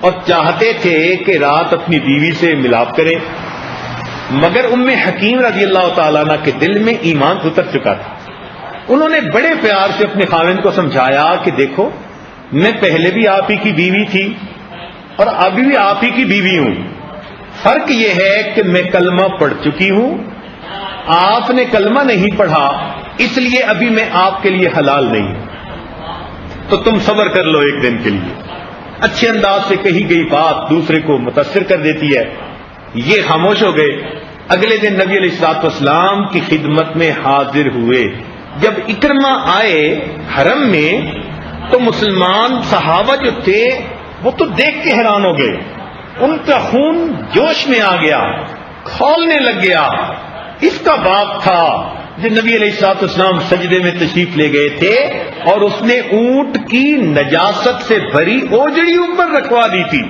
اور چاہتے تھے کہ رات اپنی بیوی سے ملاپ کریں، مگر ام حکیم رضی اللہ تعالیٰ عنہ کے دل میں ایمان اتر چکا تھا۔ انہوں نے بڑے پیار سے اپنے خاوند کو سمجھایا کہ دیکھو، میں پہلے بھی آپ ہی کی بیوی تھی اور ابھی بھی آپ ہی کی بیوی ہوں، فرق یہ ہے کہ میں کلمہ پڑھ چکی ہوں، آپ نے کلمہ نہیں پڑھا، اس لیے ابھی میں آپ کے لیے حلال نہیں ہوں، تو تم صبر کر لو ایک دن کے لیے۔ اچھے انداز سے کہی گئی بات دوسرے کو متاثر کر دیتی ہے۔ یہ خاموش ہو گئے۔ اگلے دن نبی علیہ الصلوۃ والسلام کی خدمت میں حاضر ہوئے۔ جب اکرمہ آئے حرم میں تو مسلمان صحابہ جو تھے وہ تو دیکھ کے حیران ہو گئے، ان کا خون جوش میں آ گیا، کھولنے لگ گیا۔ اس کا باپ تھا جو نبی علیہ الصلوۃ والسلام سجدے میں تشریف لے گئے تھے اور اس نے اونٹ کی نجاست سے بھری اوجڑی اوپر رکھوا دی تھی،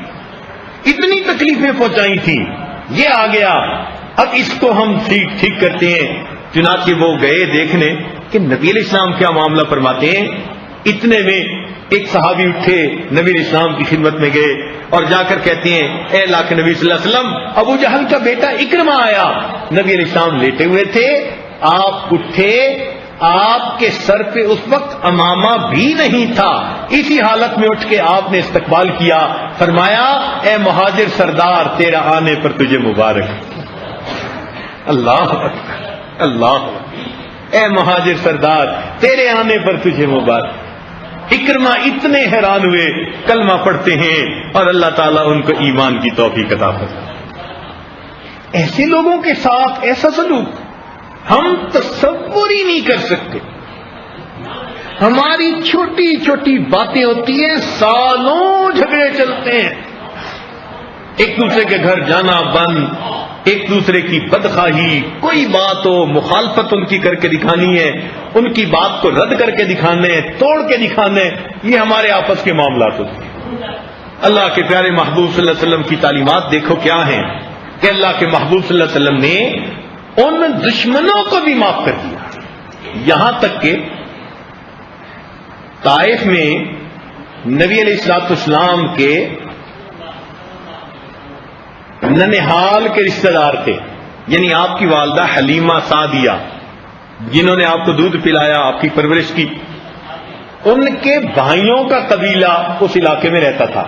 اتنی تکلیفیں پہنچائی تھیں۔ یہ آ گیا، اب اس کو ہم ٹھیک کرتے ہیں۔ چنانچہ وہ گئے دیکھنے کہ نبی علیہ السلام کیا معاملہ فرماتے ہیں۔ اتنے میں ایک صحابی اٹھے، نبی علیہ السلام کی خدمت میں گئے اور جا کر کہتے ہیں، اے اللہ کے نبی صلی اللہ علیہ وسلم، ابو جہل کا بیٹا اکرمہ آیا۔ نبی علیہ السلام لیٹے ہوئے تھے، آپ اٹھے، آپ کے سر پہ اس وقت امامہ بھی نہیں تھا، اسی حالت میں اٹھ کے آپ نے استقبال کیا، فرمایا اے مہاجر سردار، تیرا آنے پر تجھے مبارک۔ اللہ اکبر، اللہ اکبر، اے مہاجر سردار، تیرے آنے پر تجھے مبارک۔ اکرمہ اتنے حیران ہوئے، کلمہ پڑھتے ہیں اور اللہ تعالیٰ ان کو ایمان کی توفیق عطا فرمائے۔ ایسے لوگوں کے ساتھ ایسا سلوک ہم تصور ہی نہیں کر سکتے۔ ہماری چھوٹی چھوٹی باتیں ہوتی ہیں، سالوں جھگڑے چلتے ہیں، ایک دوسرے کے گھر جانا بند، ایک دوسرے کی بدخواہی، کوئی بات ہو مخالفت ان کی کر کے دکھانی ہے، ان کی بات کو رد کر کے دکھانے، توڑ کے دکھانے، یہ ہمارے آپس کے معاملات ہوتے ہیں۔ اللہ کے پیارے محبوب صلی اللہ علیہ وسلم کی تعلیمات دیکھو کیا ہیں کہ اللہ کے محبوب صلی اللہ علیہ وسلم نے ان دشمنوں کو بھی معاف کر دیا، یہاں تک کہ طائف میں نبی علیہ الصلوۃ والسلام کے ننہال کے رشتہ دار تھے، یعنی آپ کی والدہ حلیمہ سعدیہ، جنہوں نے آپ کو دودھ پلایا، آپ کی پرورش کی، ان کے بھائیوں کا قبیلہ اس علاقے میں رہتا تھا،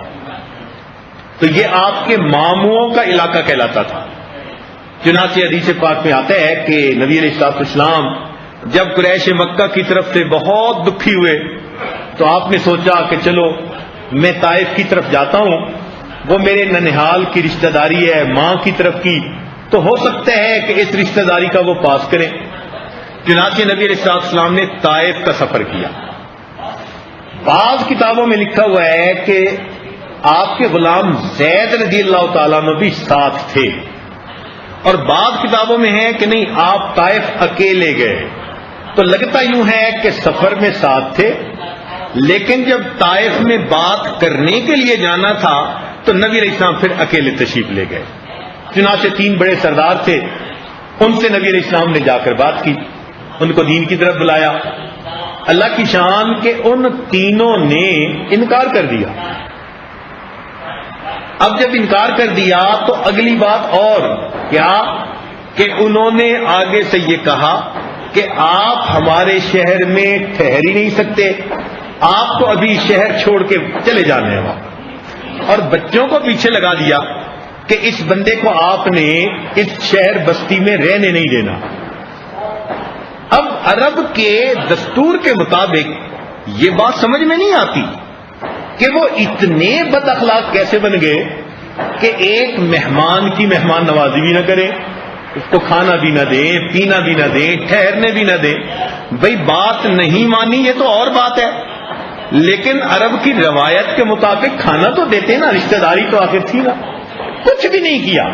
تو یہ آپ کے ماموں کا علاقہ کہلاتا تھا۔ چنانچہ حدیث پاک میں آتا ہے کہ نبی علیہ الصلوۃ والسلام جب قریش مکہ کی طرف سے بہت دکھی ہوئے تو آپ نے سوچا کہ چلو میں طائف کی طرف جاتا ہوں، وہ میرے ننہال کی رشتہ داری ہے، ماں کی طرف کی، تو ہو سکتا ہے کہ اس رشتہ داری کا وہ پاس کریں۔ چنانچہ نبی علیہ الصلوۃ والسلام نے طائف کا سفر کیا۔ بعض کتابوں میں لکھا ہوا ہے کہ آپ کے غلام زید رضی اللہ تعالیٰ عنہ بھی ساتھ تھے، اور بعض کتابوں میں ہے کہ نہیں، آپ طائف اکیلے گئے، تو لگتا یوں ہے کہ سفر میں ساتھ تھے، لیکن جب طائف میں بات کرنے کے لیے جانا تھا تو نبی علیہ السلام پھر اکیلے تشریف لے گئے۔ چنانچہ 3 بڑے سردار تھے، ان سے نبی علیہ السلام نے جا کر بات کی، ان کو دین کی طرف بلایا۔ اللہ کی شان کہ ان تینوں نے انکار کر دیا۔ اب جب انکار کر دیا تو اگلی بات اور کیا کہ انہوں نے آگے سے یہ کہا کہ آپ ہمارے شہر میں ٹھہر ہی نہیں سکتے، آپ کو ابھی شہر چھوڑ کے چلے جانے ہیں، اور بچوں کو پیچھے لگا دیا کہ اس بندے کو آپ نے اس شہر بستی میں رہنے نہیں دینا۔ اب عرب کے دستور کے مطابق یہ بات سمجھ میں نہیں آتی کہ وہ اتنے بد اخلاق کیسے بن گئے کہ ایک مہمان کی مہمان نوازی بھی نہ کریں، اس کو کھانا بھی نہ دیں، پینا بھی نہ دیں، ٹھہرنے بھی نہ دیں۔ بھئی بات نہیں مانی یہ تو اور بات ہے، لیکن عرب کی روایت کے مطابق کھانا تو دیتے نا، رشتہ داری تو آخر تھی نا، کچھ بھی نہیں کیا۔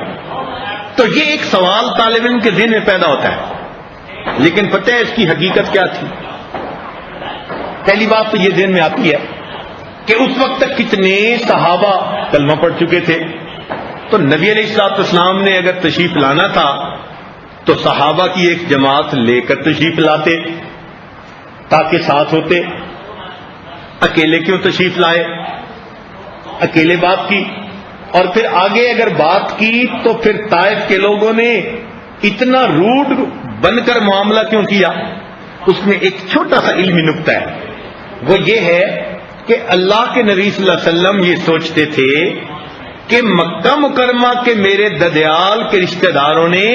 تو یہ ایک سوال طالب علم کے ذہن میں پیدا ہوتا ہے، لیکن پتہ ہے اس کی حقیقت کیا تھی؟ پہلی بات تو یہ ذہن میں آتی ہے کہ اس وقت تک کتنے صحابہ کلمہ پڑھ چکے تھے. تو نبی علیہ الصلوۃ والسلام نے اگر تشریف لانا تھا تو صحابہ کی ایک جماعت لے کر تشریف لاتے تاکہ ساتھ ہوتے. اکیلے کیوں تشریف لائے؟ اکیلے بات کی اور پھر آگے اگر بات کی تو پھر طائف کے لوگوں نے اتنا روڈ بن کر معاملہ کیوں کیا؟ اس میں ایک چھوٹا سا علمی نکتہ ہے، وہ یہ ہے کہ اللہ کے نبی صلی اللہ علیہ وسلم یہ سوچتے تھے کہ مکہ مکرمہ کے میرے ددیال کے رشتہ داروں نے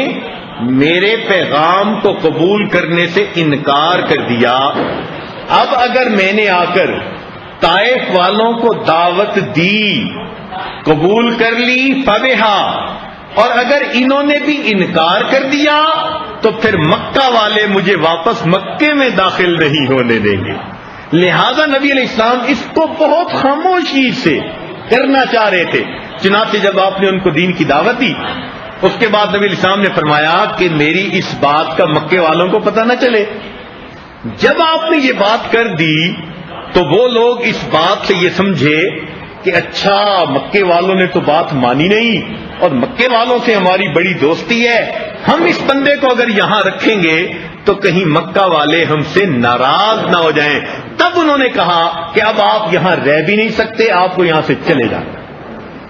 میرے پیغام کو قبول کرنے سے انکار کر دیا. اب اگر میں نے آ کر طائف والوں کو دعوت دی، قبول کر لی، فبہا، اور اگر انہوں نے بھی انکار کر دیا تو پھر مکہ والے مجھے واپس مکے میں داخل نہیں ہونے دیں گے. لہذا نبی علیہ السلام اس کو بہت خاموشی سے کرنا چاہ رہے تھے. چنانچہ جب آپ نے ان کو دین کی دعوت دی، اس کے بعد نبی علیہ السلام نے فرمایا کہ میری اس بات کا مکے والوں کو پتہ نہ چلے. جب آپ نے یہ بات کر دی تو وہ لوگ اس بات سے یہ سمجھے کہ اچھا مکے والوں نے تو بات مانی نہیں اور مکے والوں سے ہماری بڑی دوستی ہے، ہم اس بندے کو اگر یہاں رکھیں گے تو کہیں مکہ والے ہم سے ناراض نہ ہو جائیں. تب انہوں نے کہا کہ اب آپ یہاں رہ بھی نہیں سکتے، آپ کو یہاں سے چلے جانا.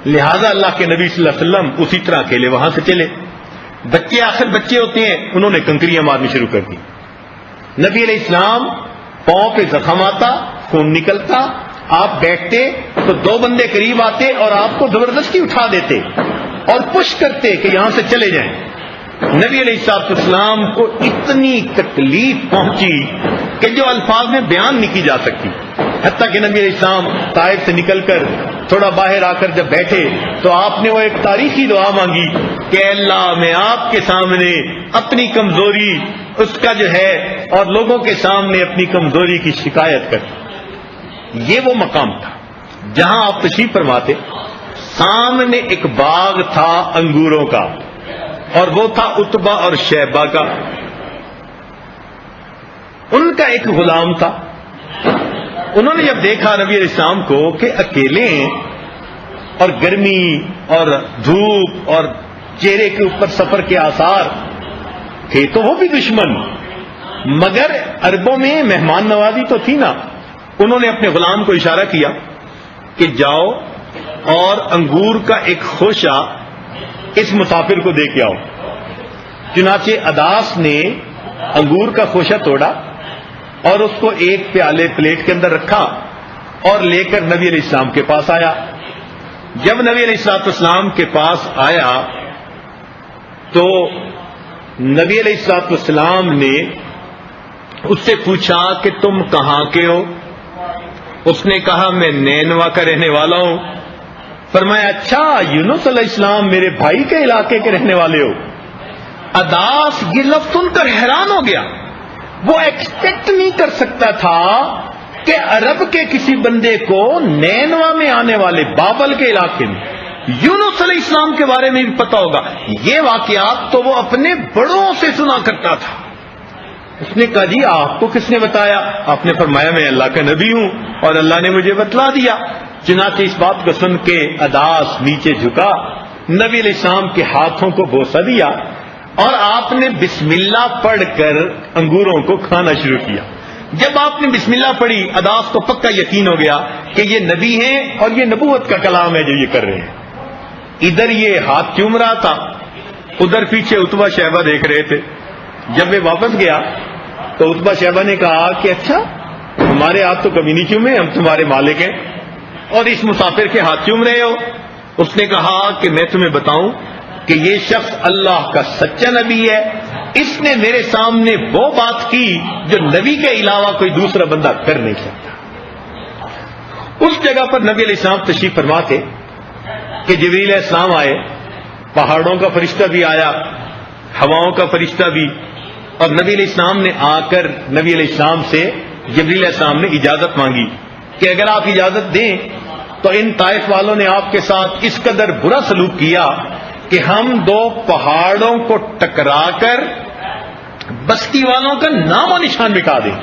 لہذا اللہ کے نبی صلی اللہ علیہ وسلم اسی طرح اکیلے وہاں سے چلے. بچے آخر بچے ہوتے ہیں، انہوں نے کنکریاں مارنی شروع کر دی. نبی علیہ السلام پاؤں پہ زخم آتا، خون نکلتا، آپ بیٹھتے تو دو بندے قریب آتے اور آپ کو زبردستی اٹھا دیتے اور پش کرتے کہ یہاں سے چلے جائیں. نبی علیہ السلام کو اتنی تکلیف پہنچی کہ جو الفاظ میں بیان نہیں کی جا سکتی. حتیٰ کہ نبی علیہ السلام طائف سے نکل کر تھوڑا باہر آ کر جب بیٹھے تو آپ نے وہ ایک تاریخی دعا مانگی کہ اللہ میں آپ کے سامنے اپنی کمزوری اس کا جو ہے اور لوگوں کے سامنے اپنی کمزوری کی شکایت کرتا. یہ وہ مقام تھا جہاں آپ تشریف فرماتے. سامنے ایک باغ تھا انگوروں کا اور وہ تھا عتبہ اور شیبہ کا. ان کا ایک غلام تھا. انہوں نے جب دیکھا نبی علیہ السلام کو کہ اکیلے ہیں اور گرمی اور دھوپ اور چہرے کے اوپر سفر کے آثار تھے تو وہ بھی دشمن، مگر عربوں میں مہمان نوازی تو تھی نا. انہوں نے اپنے غلام کو اشارہ کیا کہ جاؤ اور انگور کا ایک خوشہ اس مسافر کو دے کے آؤ. چنانچہ اداس نے انگور کا خوشہ توڑا اور اس کو ایک پیالے پلیٹ کے اندر رکھا اور لے کر نبی علیہ السلام کے پاس آیا. جب نبی علیہ السلام کے پاس آیا تو نبی علیہ السلام نے اس سے پوچھا کہ تم کہاں کے ہو؟ اس نے کہا میں نینوا کا رہنے والا ہوں. فرمایا اچھا یونس علیہ السلام میرے بھائی کے علاقے کے رہنے والے ہو. اداس یہ لفظ سن کر حیران ہو گیا. وہ ایکسپیکٹ نہیں کر سکتا تھا کہ عرب کے کسی بندے کو نینوا میں آنے والے بابل کے علاقے میں یونس علیہ السلام کے بارے میں بھی پتا ہوگا. یہ واقعات تو وہ اپنے بڑوں سے سنا کرتا تھا. اس نے کہا جی آپ کو کس نے بتایا؟ آپ نے فرمایا میں اللہ کا نبی ہوں اور اللہ نے مجھے بتلا دیا. چنانچہ اس بات کو سن کے اداس نیچے جھکا، نبی علیہ السلام کے ہاتھوں کو بوسہ دیا اور آپ نے بسم اللہ پڑھ کر انگوروں کو کھانا شروع کیا. جب آپ نے بسم اللہ پڑھی اداس کو پکا یقین ہو گیا کہ یہ نبی ہیں اور یہ نبوت کا کلام ہے جو یہ کر رہے ہیں. ادھر یہ ہاتھ چوم رہا تھا، ادھر پیچھے عتبہ شیبہ دیکھ رہے تھے. جب وہ واپس گیا تو عتبہ شیبہ نے کہا کہ اچھا ہمارے ہاتھ تو کبھی نہیں چومے، ہم تمہارے مالک ہیں اور اس مسافر کے ہاتھ چوم رہے ہو. اس نے کہا کہ میں تمہیں بتاؤں کہ یہ شخص اللہ کا سچا نبی ہے. اس نے میرے سامنے وہ بات کی جو نبی کے علاوہ کوئی دوسرا بندہ کر نہیں سکتا. اس جگہ پر نبی علیہ السلام تشریف فرما تھے کہ جبریل علیہ السلام آئے، پہاڑوں کا فرشتہ بھی آیا، ہواؤں کا فرشتہ بھی، اور نبی علیہ السلام نے آ کر نبی علیہ السلام سے جبریل علیہ السلام نے اجازت مانگی کہ اگر آپ اجازت دیں تو ان طائف والوں نے آپ کے ساتھ اس قدر برا سلوک کیا کہ ہم دو پہاڑوں کو ٹکرا کر بستی والوں کا نام و نشان مٹا دیں.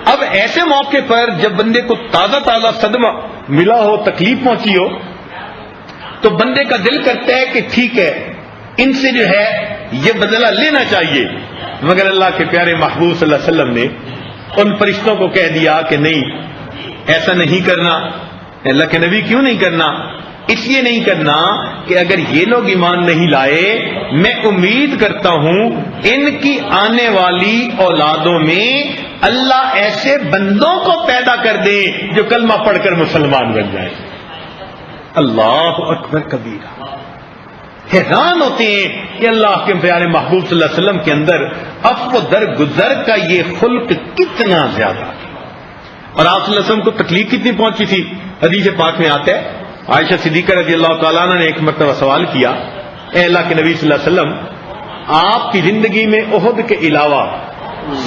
اب ایسے موقع پر جب بندے کو تازہ تازہ صدمہ ملا ہو، تکلیف پہنچی ہو، تو بندے کا دل کرتا ہے کہ ٹھیک ہے ان سے جو ہے یہ بدلہ لینا چاہیے، مگر اللہ کے پیارے محبوب صلی اللہ علیہ وسلم نے ان فرشتوں کو کہہ دیا کہ نہیں، ایسا نہیں کرنا۔ اللہ کے نبی کیوں نہیں کرنا؟ اس لیے نہیں کرنا کہ اگر یہ لوگ ایمان نہیں لائے، میں امید کرتا ہوں ان کی آنے والی اولادوں میں اللہ ایسے بندوں کو پیدا کر دے جو کلمہ پڑھ کر مسلمان بن جائے۔ اللہ اکبر کبیرہ۔ حیران ہوتے ہیں کہ اللہ کے پیارے محبوب صلی اللہ علیہ وسلم کے اندر عفو درگزر کا یہ خلق کتنا زیادہ ہے، اور آپ صلی اللہ علیہ وسلم کو تکلیف کتنی پہنچی تھی۔ حدیث پاک میں آتا ہے، عائشہ صدیقہ رضی اللہ تعالیٰ عنہ نے ایک مرتبہ سوال کیا، اے اللہ کے نبی صلی اللہ علیہ وسلم، آپ کی زندگی میں احد کے علاوہ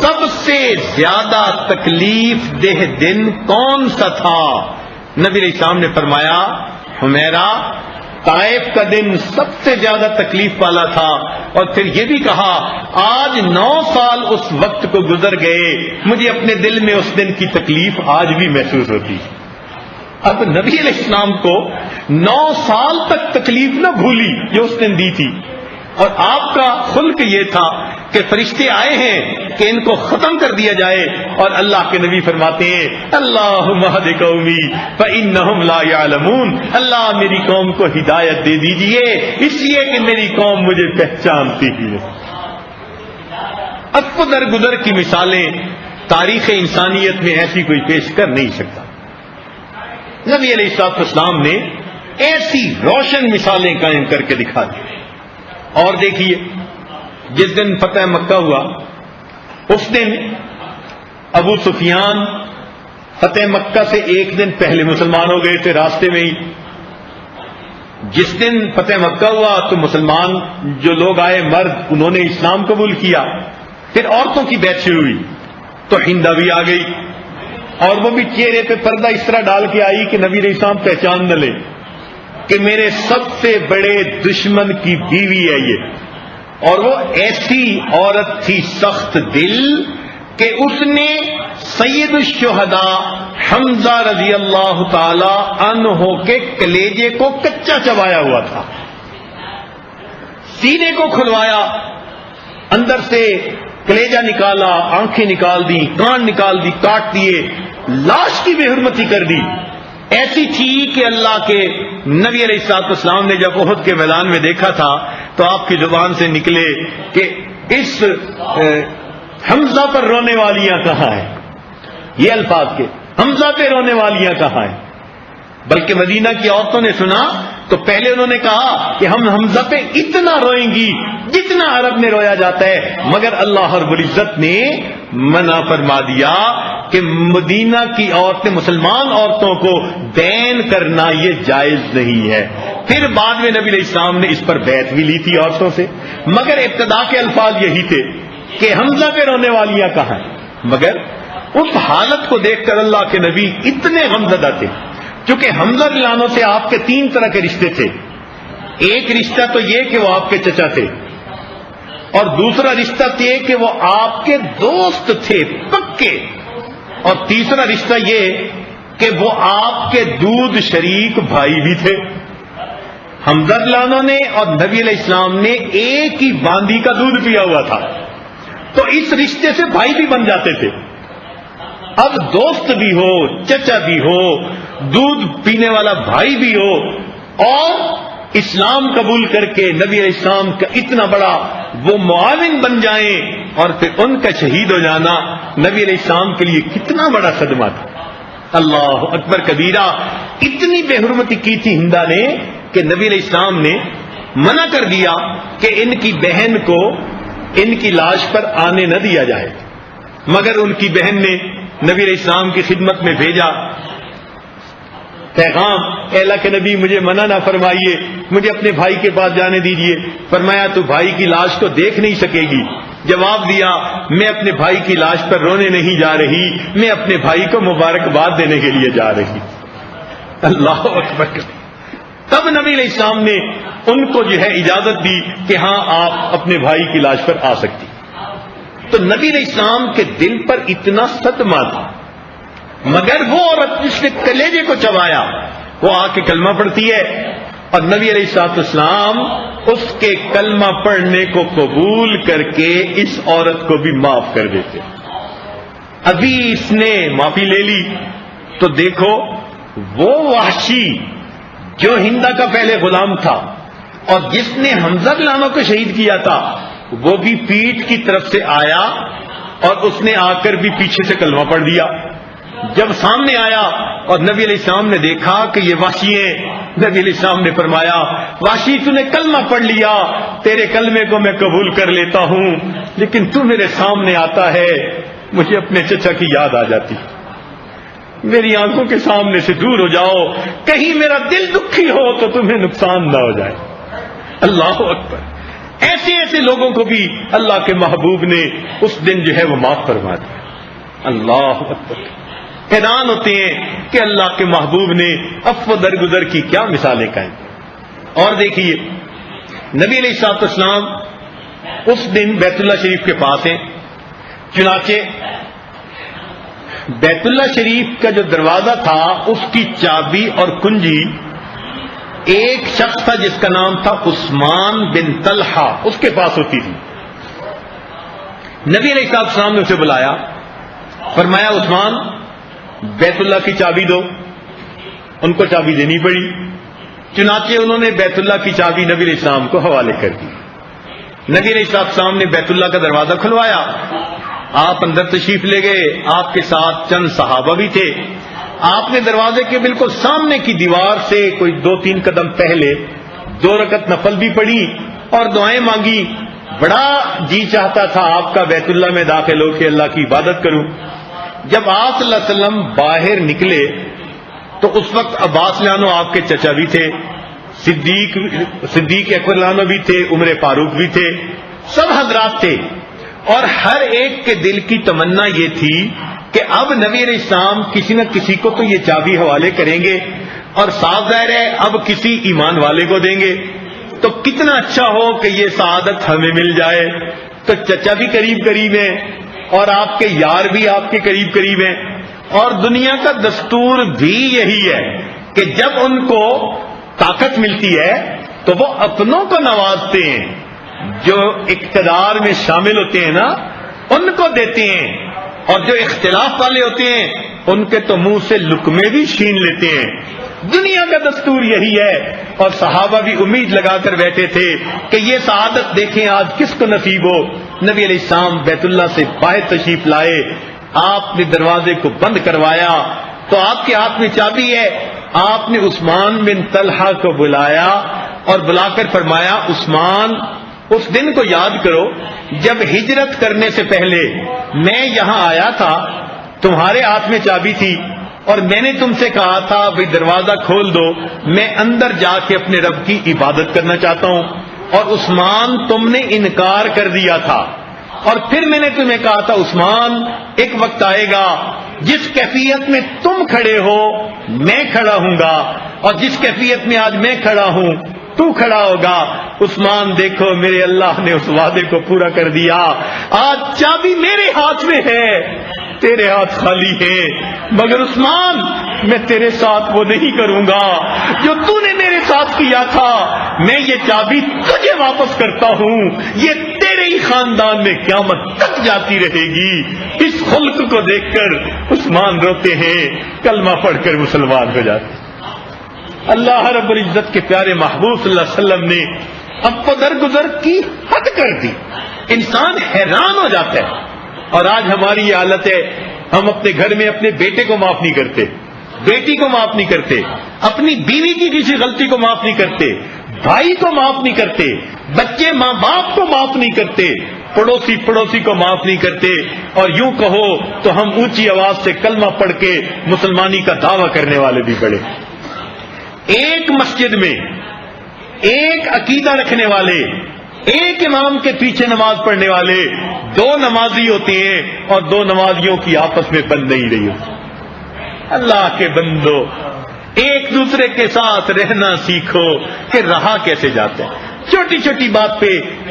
سب سے زیادہ تکلیف دہ دن کون سا تھا؟ نبی علیہ السلام نے فرمایا، حمیرہ، طائف کا دن سب سے زیادہ تکلیف والا تھا، اور پھر یہ بھی کہا آج 9 سال اس وقت کو گزر گئے، مجھے اپنے دل میں اس دن کی تکلیف آج بھی محسوس ہوتی۔ اب نبی علیہ السلام کو 9 سال تک تکلیف نہ بھولی جو اس دن دی تھی، اور آپ کا خلق یہ تھا کہ فرشتے آئے ہیں کہ ان کو ختم کر دیا جائے، اور اللہ کے نبی فرماتے ہیں اللہم اہد قومی فإنہم لا یعلمون، اللہ میری قوم کو ہدایت دے دیجئے اس لیے کہ میری قوم مجھے پہچانتی ہی ہے۔ عفو درگزر کی مثالیں تاریخ انسانیت میں ایسی کوئی پیش کر نہیں سکتا۔ نبی علیہ الصلوۃ والسلام نے ایسی روشن مثالیں قائم کر کے دکھا دی۔ اور دیکھیے، جس دن فتح مکہ ہوا اس دن ابو سفیان فتح مکہ سے ایک دن پہلے مسلمان ہو گئے تھے راستے میں ہی۔ جس دن فتح مکہ ہوا تو مسلمان جو لوگ آئے مرد، انہوں نے اسلام قبول کیا۔ پھر عورتوں کی بیعت شروع ہوئی تو ہندہ بھی آ گئی، اور وہ بھی چہرے پہ پردہ اس طرح ڈال کے آئی کہ نبی علیہ السلام پہچان نہ لے کہ میرے سب سے بڑے دشمن کی بیوی ہے یہ۔ اور وہ ایسی عورت تھی سخت دل کہ اس نے سید الشہداء حمزہ رضی اللہ تعالی عنہ کے کلیجے کو کچا چبایا ہوا تھا، سینے کو کھلوایا، اندر سے کلیجہ نکالا، آنکھیں نکال دی، کان نکال دی، کاٹ دیے، لاش کی بے حرمتی کر دی۔ ایسی تھی کہ اللہ کے نبی علیہ الصلوۃ والسلام نے جب احد کے میدان میں دیکھا تھا تو آپ کی زبان سے نکلے کہ اس حمزہ پر رونے والیاں کہاں ہیں، یہ الفاظ کے، حمزہ پہ رونے والیاں کہاں ہیں۔ بلکہ مدینہ کی عورتوں نے سنا تو پہلے انہوں نے کہا کہ ہم حمزہ پہ اتنا روئیں گی جتنا عرب میں رویا جاتا ہے، مگر اللہ رب العزت نے منع فرما دیا کہ مدینہ کی عورتیں، مسلمان عورتوں کو بین کرنا یہ جائز نہیں ہے۔ پھر بعد میں نبی علیہ السلام نے اس پر بیعت بھی لی تھی عورتوں سے، مگر ابتدا کے الفاظ یہی تھے کہ حمزہ پہ رونے والیاں کہاں ہیں۔ مگر اس حالت کو دیکھ کر اللہ کے نبی اتنے غمزدہ تھے، چونکہ حمزہ رضی سے آپ کے 3 طرح کے رشتے تھے۔ ایک رشتہ تو یہ کہ وہ آپ کے چچا تھے، اور دوسرا رشتہ یہ کہ وہ آپ کے دوست تھے پکے، اور تیسرا رشتہ یہ کہ وہ آپ کے دودھ شریک بھائی بھی تھے۔ حمزہ رضی نے اور نبی علیہ السلام نے ایک ہی باندی کا دودھ پیا ہوا تھا، تو اس رشتے سے بھائی بھی بن جاتے تھے۔ اب دوست بھی ہو، چچا بھی ہو، دودھ پینے والا بھائی بھی ہو، اور اسلام قبول کر کے نبی علیہ السلام کا اتنا بڑا وہ معاون بن جائیں اور پھر ان کا شہید ہو جانا نبی علیہ السلام کے لیے کتنا بڑا صدمہ تھا۔ اللہ اکبر کبیرہ۔ اتنی بے حرمتی کی تھی ہندا نے کہ نبی علیہ السلام نے منع کر دیا کہ ان کی بہن کو ان کی لاش پر آنے نہ دیا جائے، مگر ان کی بہن نے نبی علیہ السلام کی خدمت میں بھیجا پیغام، اے اللہ کے نبی مجھے منع نہ فرمائیے، مجھے اپنے بھائی کے پاس جانے دیجیے۔ فرمایا تو بھائی کی لاش کو دیکھ نہیں سکے گی۔ جواب دیا، میں اپنے بھائی کی لاش پر رونے نہیں جا رہی، میں اپنے بھائی کو مبارکباد دینے کے لیے جا رہی۔ اللہ اکبر۔ تب نبی علیہ السلام نے ان کو جو ہے اجازت دی کہ ہاں آپ اپنے بھائی کی لاش پر آ سکتی۔ تو نبی علیہ السلام کے دل پر اتنا صدمہ تھا، مگر وہ عورت جس نے کلیجے کو چبایا وہ آ کے کلمہ پڑھتی ہے، اور نبی علیہ السلام اس کے کلمہ پڑھنے کو قبول کر کے اس عورت کو بھی معاف کر دیتے۔ ابھی اس نے معافی لے لی تو دیکھو وہ وحشی جو ہندا کا پہلے غلام تھا اور جس نے حمزہ غلامہ کو شہید کیا تھا، وہ بھی پیٹھ کی طرف سے آیا اور اس نے آ کر بھی پیچھے سے کلمہ پڑھ دیا۔ جب سامنے آیا اور نبی علیہ السلام نے دیکھا کہ یہ وحشی ہیں، نبی علیہ السلام نے فرمایا وحشی تو نے کلمہ پڑھ لیا، تیرے کلمے کو میں قبول کر لیتا ہوں، لیکن تو میرے سامنے آتا ہے مجھے اپنے چچا کی یاد آ جاتی، میری آنکھوں کے سامنے سے دور ہو جاؤ، کہیں میرا دل دکھی ہو تو تمہیں نقصان نہ ہو جائے۔ اللہ اکبر، ایسے ایسے لوگوں کو بھی اللہ کے محبوب نے اس دن جو ہے وہ معاف فرما دیا۔ اللہ اکبر، حیران ہوتے ہیں کہ اللہ کے محبوب نے عفو درگزر کی کیا مثالیں قائم۔ اور دیکھیے نبی علیہ السلام اس دن بیت اللہ شریف کے پاس ہیں، چنانچہ بیت اللہ شریف کا جو دروازہ تھا اس کی چابی اور کنجی ایک شخص تھا جس کا نام تھا عثمان بن طلحہ، اس کے پاس ہوتی تھی۔ نبی علیہ السلام نے اسے بلایا، فرمایا عثمان بیت اللہ کی چابی دو، ان کو چابی دینی پڑی، چنانچہ انہوں نے بیت اللہ کی چابی نبی علیہ السلام کو حوالے کر دی۔ نبی علیہ السلام نے بیت اللہ کا دروازہ کھلوایا، آپ اندر تشریف لے گئے، آپ کے ساتھ چند صحابہ بھی تھے۔ آپ نے دروازے کے بالکل سامنے کی دیوار سے کوئی 2-3 قدم پہلے 2 رکعت نفل بھی پڑھی اور دعائیں مانگی۔ بڑا جی چاہتا تھا آپ کا بیت اللہ میں داخل ہو کے اللہ کی عبادت کروں۔ جب آپ صلی اللہ علیہ وسلم باہر نکلے تو اس وقت عباس لانو آپ کے چچا بھی تھے، صدیق اکبر لانو بھی تھے، عمر فاروق بھی تھے، سب حضرات تھے، اور ہر ایک کے دل کی تمنا یہ تھی کہ اب نبی علیہ السلام کسی نہ کسی کو تو یہ چابی حوالے کریں گے، اور صاف ظاہر ہے اب کسی ایمان والے کو دیں گے، تو کتنا اچھا ہو کہ یہ سعادت ہمیں مل جائے۔ تو چچا بھی قریب قریب ہیں اور آپ کے یار بھی آپ کے قریب قریب ہیں، اور دنیا کا دستور بھی یہی ہے کہ جب ان کو طاقت ملتی ہے تو وہ اپنوں کو نوازتے ہیں، جو اقتدار میں شامل ہوتے ہیں نا ان کو دیتے ہیں، اور جو اختلاف والے ہوتے ہیں ان کے تو منہ سے لقمے بھی چھین لیتے ہیں۔ دنیا کا دستور یہی ہے، اور صحابہ بھی امید لگا کر بیٹھے تھے کہ یہ سعادت دیکھیں آج کس کو نصیب ہو۔ نبی علیہ السلام بیت اللہ سے باہر تشریف لائے، آپ نے دروازے کو بند کروایا تو آپ کے ہاتھ میں چابی ہے۔ آپ نے عثمان بن طلحہ کو بلایا اور بلا کر فرمایا عثمان اس دن کو یاد کرو جب ہجرت کرنے سے پہلے میں یہاں آیا تھا، تمہارے ہاتھ میں چابی تھی اور میں نے تم سے کہا تھا بھئی دروازہ کھول دو، میں اندر جا کے اپنے رب کی عبادت کرنا چاہتا ہوں، اور عثمان تم نے انکار کر دیا تھا، اور پھر میں نے تمہیں کہا تھا عثمان ایک وقت آئے گا جس کیفیت میں تم کھڑے ہو میں کھڑا ہوں گا، اور جس کیفیت میں آج میں کھڑا ہوں تو کھڑا ہوگا۔ عثمان دیکھو میرے اللہ نے اس وعدے کو پورا کر دیا، آج چابی میرے ہاتھ میں ہے، تیرے ہاتھ خالی ہیں، مگر عثمان میں تیرے ساتھ وہ نہیں کروں گا جو تو نے میرے ساتھ کیا تھا، میں یہ چابی تجھے واپس کرتا ہوں، یہ تیرے ہی خاندان میں قیامت تک جاتی رہے گی۔ اس خلق کو دیکھ کر عثمان روتے ہیں، کلمہ پڑھ کر مسلمان ہو جاتے۔ اللہ رب العزت کے پیارے محبوب صلی اللہ علیہ وسلم نے اب کو درگزر کی حد کر دی، انسان حیران ہو جاتا ہے۔ اور آج ہماری یہ حالت ہے، ہم اپنے گھر میں اپنے بیٹے کو معاف نہیں کرتے، بیٹی کو معاف نہیں کرتے، اپنی بیوی کی کسی غلطی کو معاف نہیں کرتے، بھائی کو معاف نہیں کرتے، بچے ماں باپ کو معاف نہیں کرتے، پڑوسی کو معاف نہیں کرتے، اور یوں کہو تو ہم اونچی آواز سے کلمہ پڑھ کے مسلمانی کا دعویٰ کرنے والے بھی بڑے۔ ایک مسجد میں ایک عقیدہ رکھنے والے، ایک امام کے پیچھے نماز پڑھنے والے 2 نمازی ہوتے ہیں، اور 2 نمازیوں کی آپس میں بن نہیں رہی ہوتی۔ اللہ کے بندو ایک دوسرے کے ساتھ رہنا سیکھو کہ رہا کیسے جاتا ہے۔ چھوٹی چھوٹی بات پہ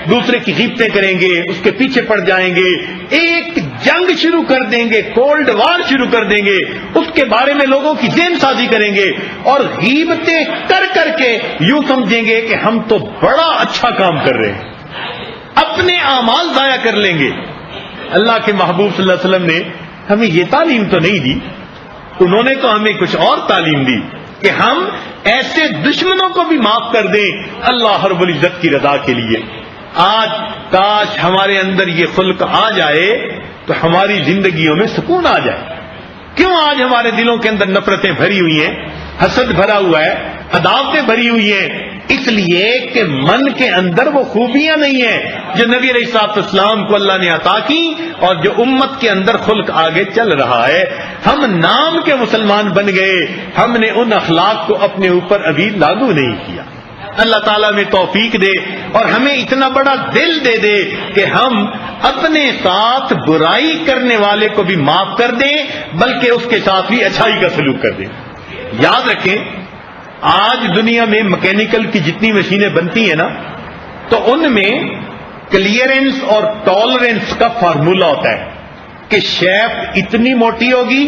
دوسرے کی غیبتیں کریں گے، اس کے پیچھے پڑ جائیں گے، ایک جنگ شروع کر دیں گے، کولڈ وار شروع کر دیں گے، اس کے بارے میں لوگوں کی ذہن سازی کریں گے اور غیبتیں کر کر کے یوں سمجھیں گے کہ ہم تو بڑا اچھا کام کر رہے ہیں، اپنے اعمال ضائع کر لیں گے۔ اللہ کے محبوب صلی اللہ علیہ وسلم نے ہمیں یہ تعلیم تو نہیں دی، انہوں نے تو ہمیں کچھ اور تعلیم دی کہ ہم ایسے دشمنوں کو بھی معاف کر دیں اللہ رب العزت کی رضا کے لیے۔ آج کاش ہمارے اندر یہ خلق آ جائے تو ہماری زندگیوں میں سکون آ جائے۔ کیوں آج ہمارے دلوں کے اندر نفرتیں بھری ہوئی ہیں، حسد بھرا ہوا ہے، عداوتیں بھری ہوئی ہیں؟ اس لیے کہ من کے اندر وہ خوبیاں نہیں ہیں جو نبی علیہ الصلوۃ والسلام کو اللہ نے عطا کی اور جو امت کے اندر خلق آگے چل رہا ہے۔ ہم نام کے مسلمان بن گئے، ہم نے ان اخلاق کو اپنے اوپر ابھی لاگو نہیں کیا۔ اللہ تعالیٰ میں توفیق دے اور ہمیں اتنا بڑا دل دے دے کہ ہم اپنے ساتھ برائی کرنے والے کو بھی معاف کر دیں بلکہ اس کے ساتھ بھی اچھائی کا سلوک کر دیں۔ یاد رکھیں، آج دنیا میں میکینیکل کی جتنی مشینیں بنتی ہیں نا، تو ان میں کلیئرنس اور ٹالرنس کا فارمولہ ہوتا ہے کہ شیف اتنی موٹی ہوگی،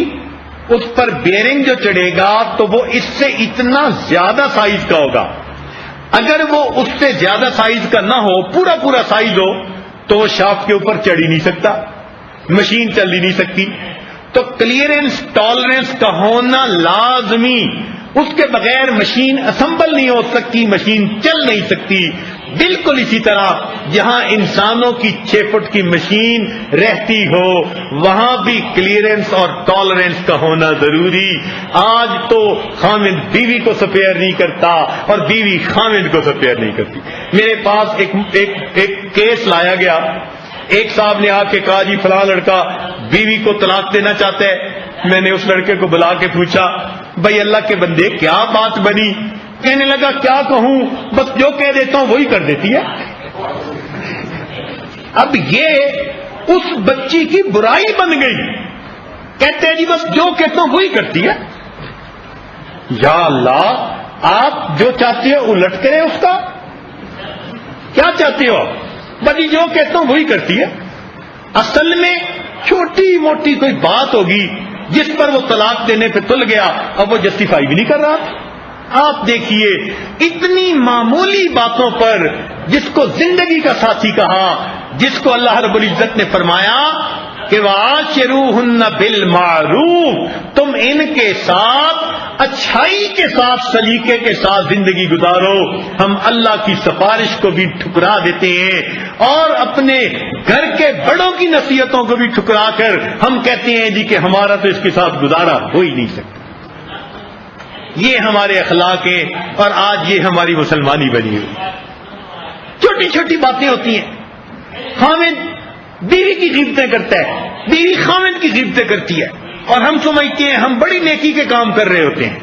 اس پر بیئرنگ جو چڑھے گا تو وہ اس سے اتنا زیادہ سائز کا ہوگا، اگر وہ اس سے زیادہ سائز کا نہ ہو، پورا پورا سائز ہو، تو وہ شافٹ کے اوپر چڑھ ہی نہیں سکتا، مشین چل ہی نہیں سکتی۔ تو کلیئرنس ٹالرنس کا ہونا لازمی، اس کے بغیر مشین اسمبل نہیں ہو سکتی، مشین چل نہیں سکتی۔ بالکل اسی طرح جہاں انسانوں کی 6 فٹ کی مشین رہتی ہو وہاں بھی کلیئرنس اور ٹالرنس کا ہونا ضروری۔ آج تو خامد بیوی کو سپیئر نہیں کرتا اور بیوی خامد کو سپیئر نہیں کرتی۔ میرے پاس ایک کیس لایا گیا، ایک صاحب نے آ کے کہا جی فلاں لڑکا بیوی کو طلاق دینا چاہتا ہے۔ میں نے اس لڑکے کو بلا کے پوچھا بھائی اللہ کے بندے کیا بات بنی؟ کہنے لگا کیا کہوں، بس جو کہہ دیتا ہوں وہی کر دیتی ہے۔ اب یہ اس بچی کی برائی بن گئی، کہتے ہیں جی بس جو کہتا ہوں وہی کرتی ہے۔ یا اللہ، آپ جو چاہتے ہو الٹ کریں اس کا، کیا چاہتے ہو؟ بس جو کہتا ہوں وہی کرتی ہے۔ اصل میں چھوٹی موٹی کوئی بات ہوگی جس پر وہ طلاق دینے پہ تل گیا، اب وہ جسٹیفائی بھی نہیں کر رہا۔ آپ دیکھیے اتنی معمولی باتوں پر جس کو زندگی کا ساتھی کہا، جس کو اللہ رب العزت نے فرمایا کہ وَعَاشِرُوهُنَّ بِالْمَعْرُوفِ، تم ان کے ساتھ اچھائی کے ساتھ سلیقے کے ساتھ زندگی گزارو۔ ہم اللہ کی سفارش کو بھی ٹھکرا دیتے ہیں اور اپنے گھر کے بڑوں کی نصیحتوں کو بھی ٹھکرا کر ہم کہتے ہیں جی کہ ہمارا تو اس کے ساتھ گزارا ہو ہی نہیں سکتا۔ یہ ہمارے اخلاق ہیں اور آج یہ ہماری مسلمانی بنی ہوئی۔ چھوٹی چھوٹی باتیں ہوتی ہیں، خامد بیوی کی غیبتیں کرتا ہے، بیوی خامد کی غیبتیں کرتی ہے اور ہم سمجھتے ہیں ہم بڑی نیکی کے کام کر رہے ہوتے ہیں۔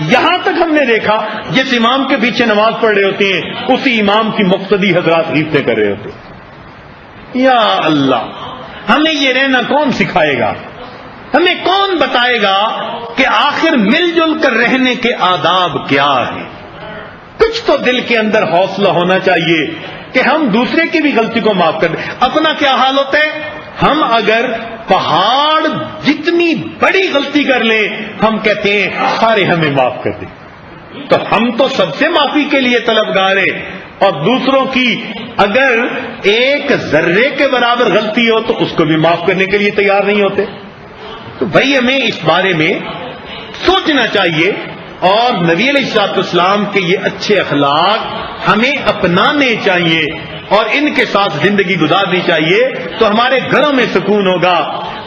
یہاں تک ہم نے دیکھا جس امام کے پیچھے نماز پڑھ رہے ہوتے ہیں اسی امام کی مقتدی حضرات غیبتیں کر رہے ہوتے ہیں۔ یا اللہ، ہمیں یہ رہنا کون سکھائے گا؟ ہمیں کون بتائے گا کہ آخر مل جل کر رہنے کے آداب کیا ہیں؟ کچھ تو دل کے اندر حوصلہ ہونا چاہیے کہ ہم دوسرے کی بھی غلطی کو معاف کر دیں۔ اپنا کیا حال ہوتا ہے؟ ہم اگر پہاڑ جتنی بڑی غلطی کر لیں ہم کہتے ہیں سارے ہمیں معاف کر دیں، تو ہم تو سب سے معافی کے لیے طلبگار ہیں، اور دوسروں کی اگر ایک ذرے کے برابر غلطی ہو تو اس کو بھی معاف کرنے کے لیے تیار نہیں ہوتے۔ تو بھائی ہمیں اس بارے میں سوچنا چاہیے اور نبی علیہ الصلوۃ والسلام کے یہ اچھے اخلاق ہمیں اپنانے چاہیے اور ان کے ساتھ زندگی گزارنی چاہیے، تو ہمارے گھروں میں سکون ہوگا۔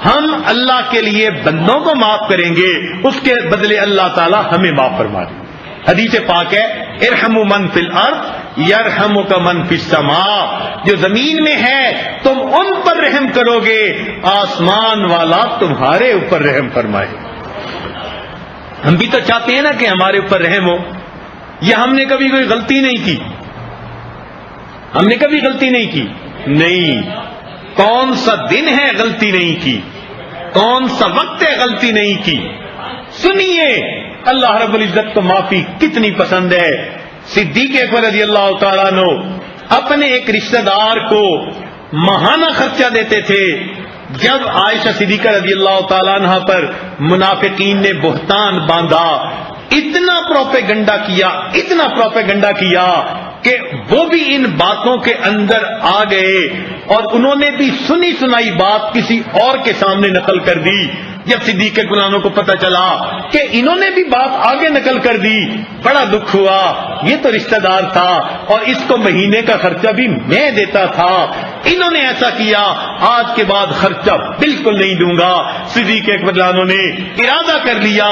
ہم اللہ کے لیے بندوں کو معاف کریں گے، اس کے بدلے اللہ تعالی ہمیں معاف فرما دے۔ حدیث پاک ہے ارحموا من فی الارض یرحمک من فی السماء، جو زمین میں ہے تم ان پر رحم کرو گے، آسمان والا تمہارے اوپر رحم فرمائے۔ ہم بھی تو چاہتے ہیں نا کہ ہمارے اوپر رحم ہو۔ یہ ہم نے کبھی کوئی غلطی نہیں کی، ہم نے کبھی غلطی نہیں کی، نہیں۔ کون سا دن ہے غلطی نہیں کی، کون سا وقت ہے غلطی نہیں کی؟ سنیے اللہ رب العزت کو معافی کتنی پسند ہے۔ صدیق اکبر رضی اللہ تعالیٰ عنہ اپنے ایک رشتہ دار کو ماہانہ خرچہ دیتے تھے. جب عائشہ صدیقہ رضی اللہ تعالیٰ عنہ پر منافقین نے بہتان باندھا، اتنا پروپیگنڈا کیا کہ وہ بھی ان باتوں کے اندر آ گئے اور انہوں نے بھی سنی سنائی بات کسی اور کے سامنے نقل کر دی. جب صدیق گلانوں کو پتہ چلا کہ انہوں نے بھی بات آگے نقل کر دی، بڑا دکھ ہوا. یہ تو رشتہ دار تھا اور اس کو مہینے کا خرچہ بھی میں دیتا تھا، انہوں نے ایسا کیا، آج کے بعد خرچہ بالکل نہیں دوں گا. صدیق گلانوں نے ارادہ کر لیا.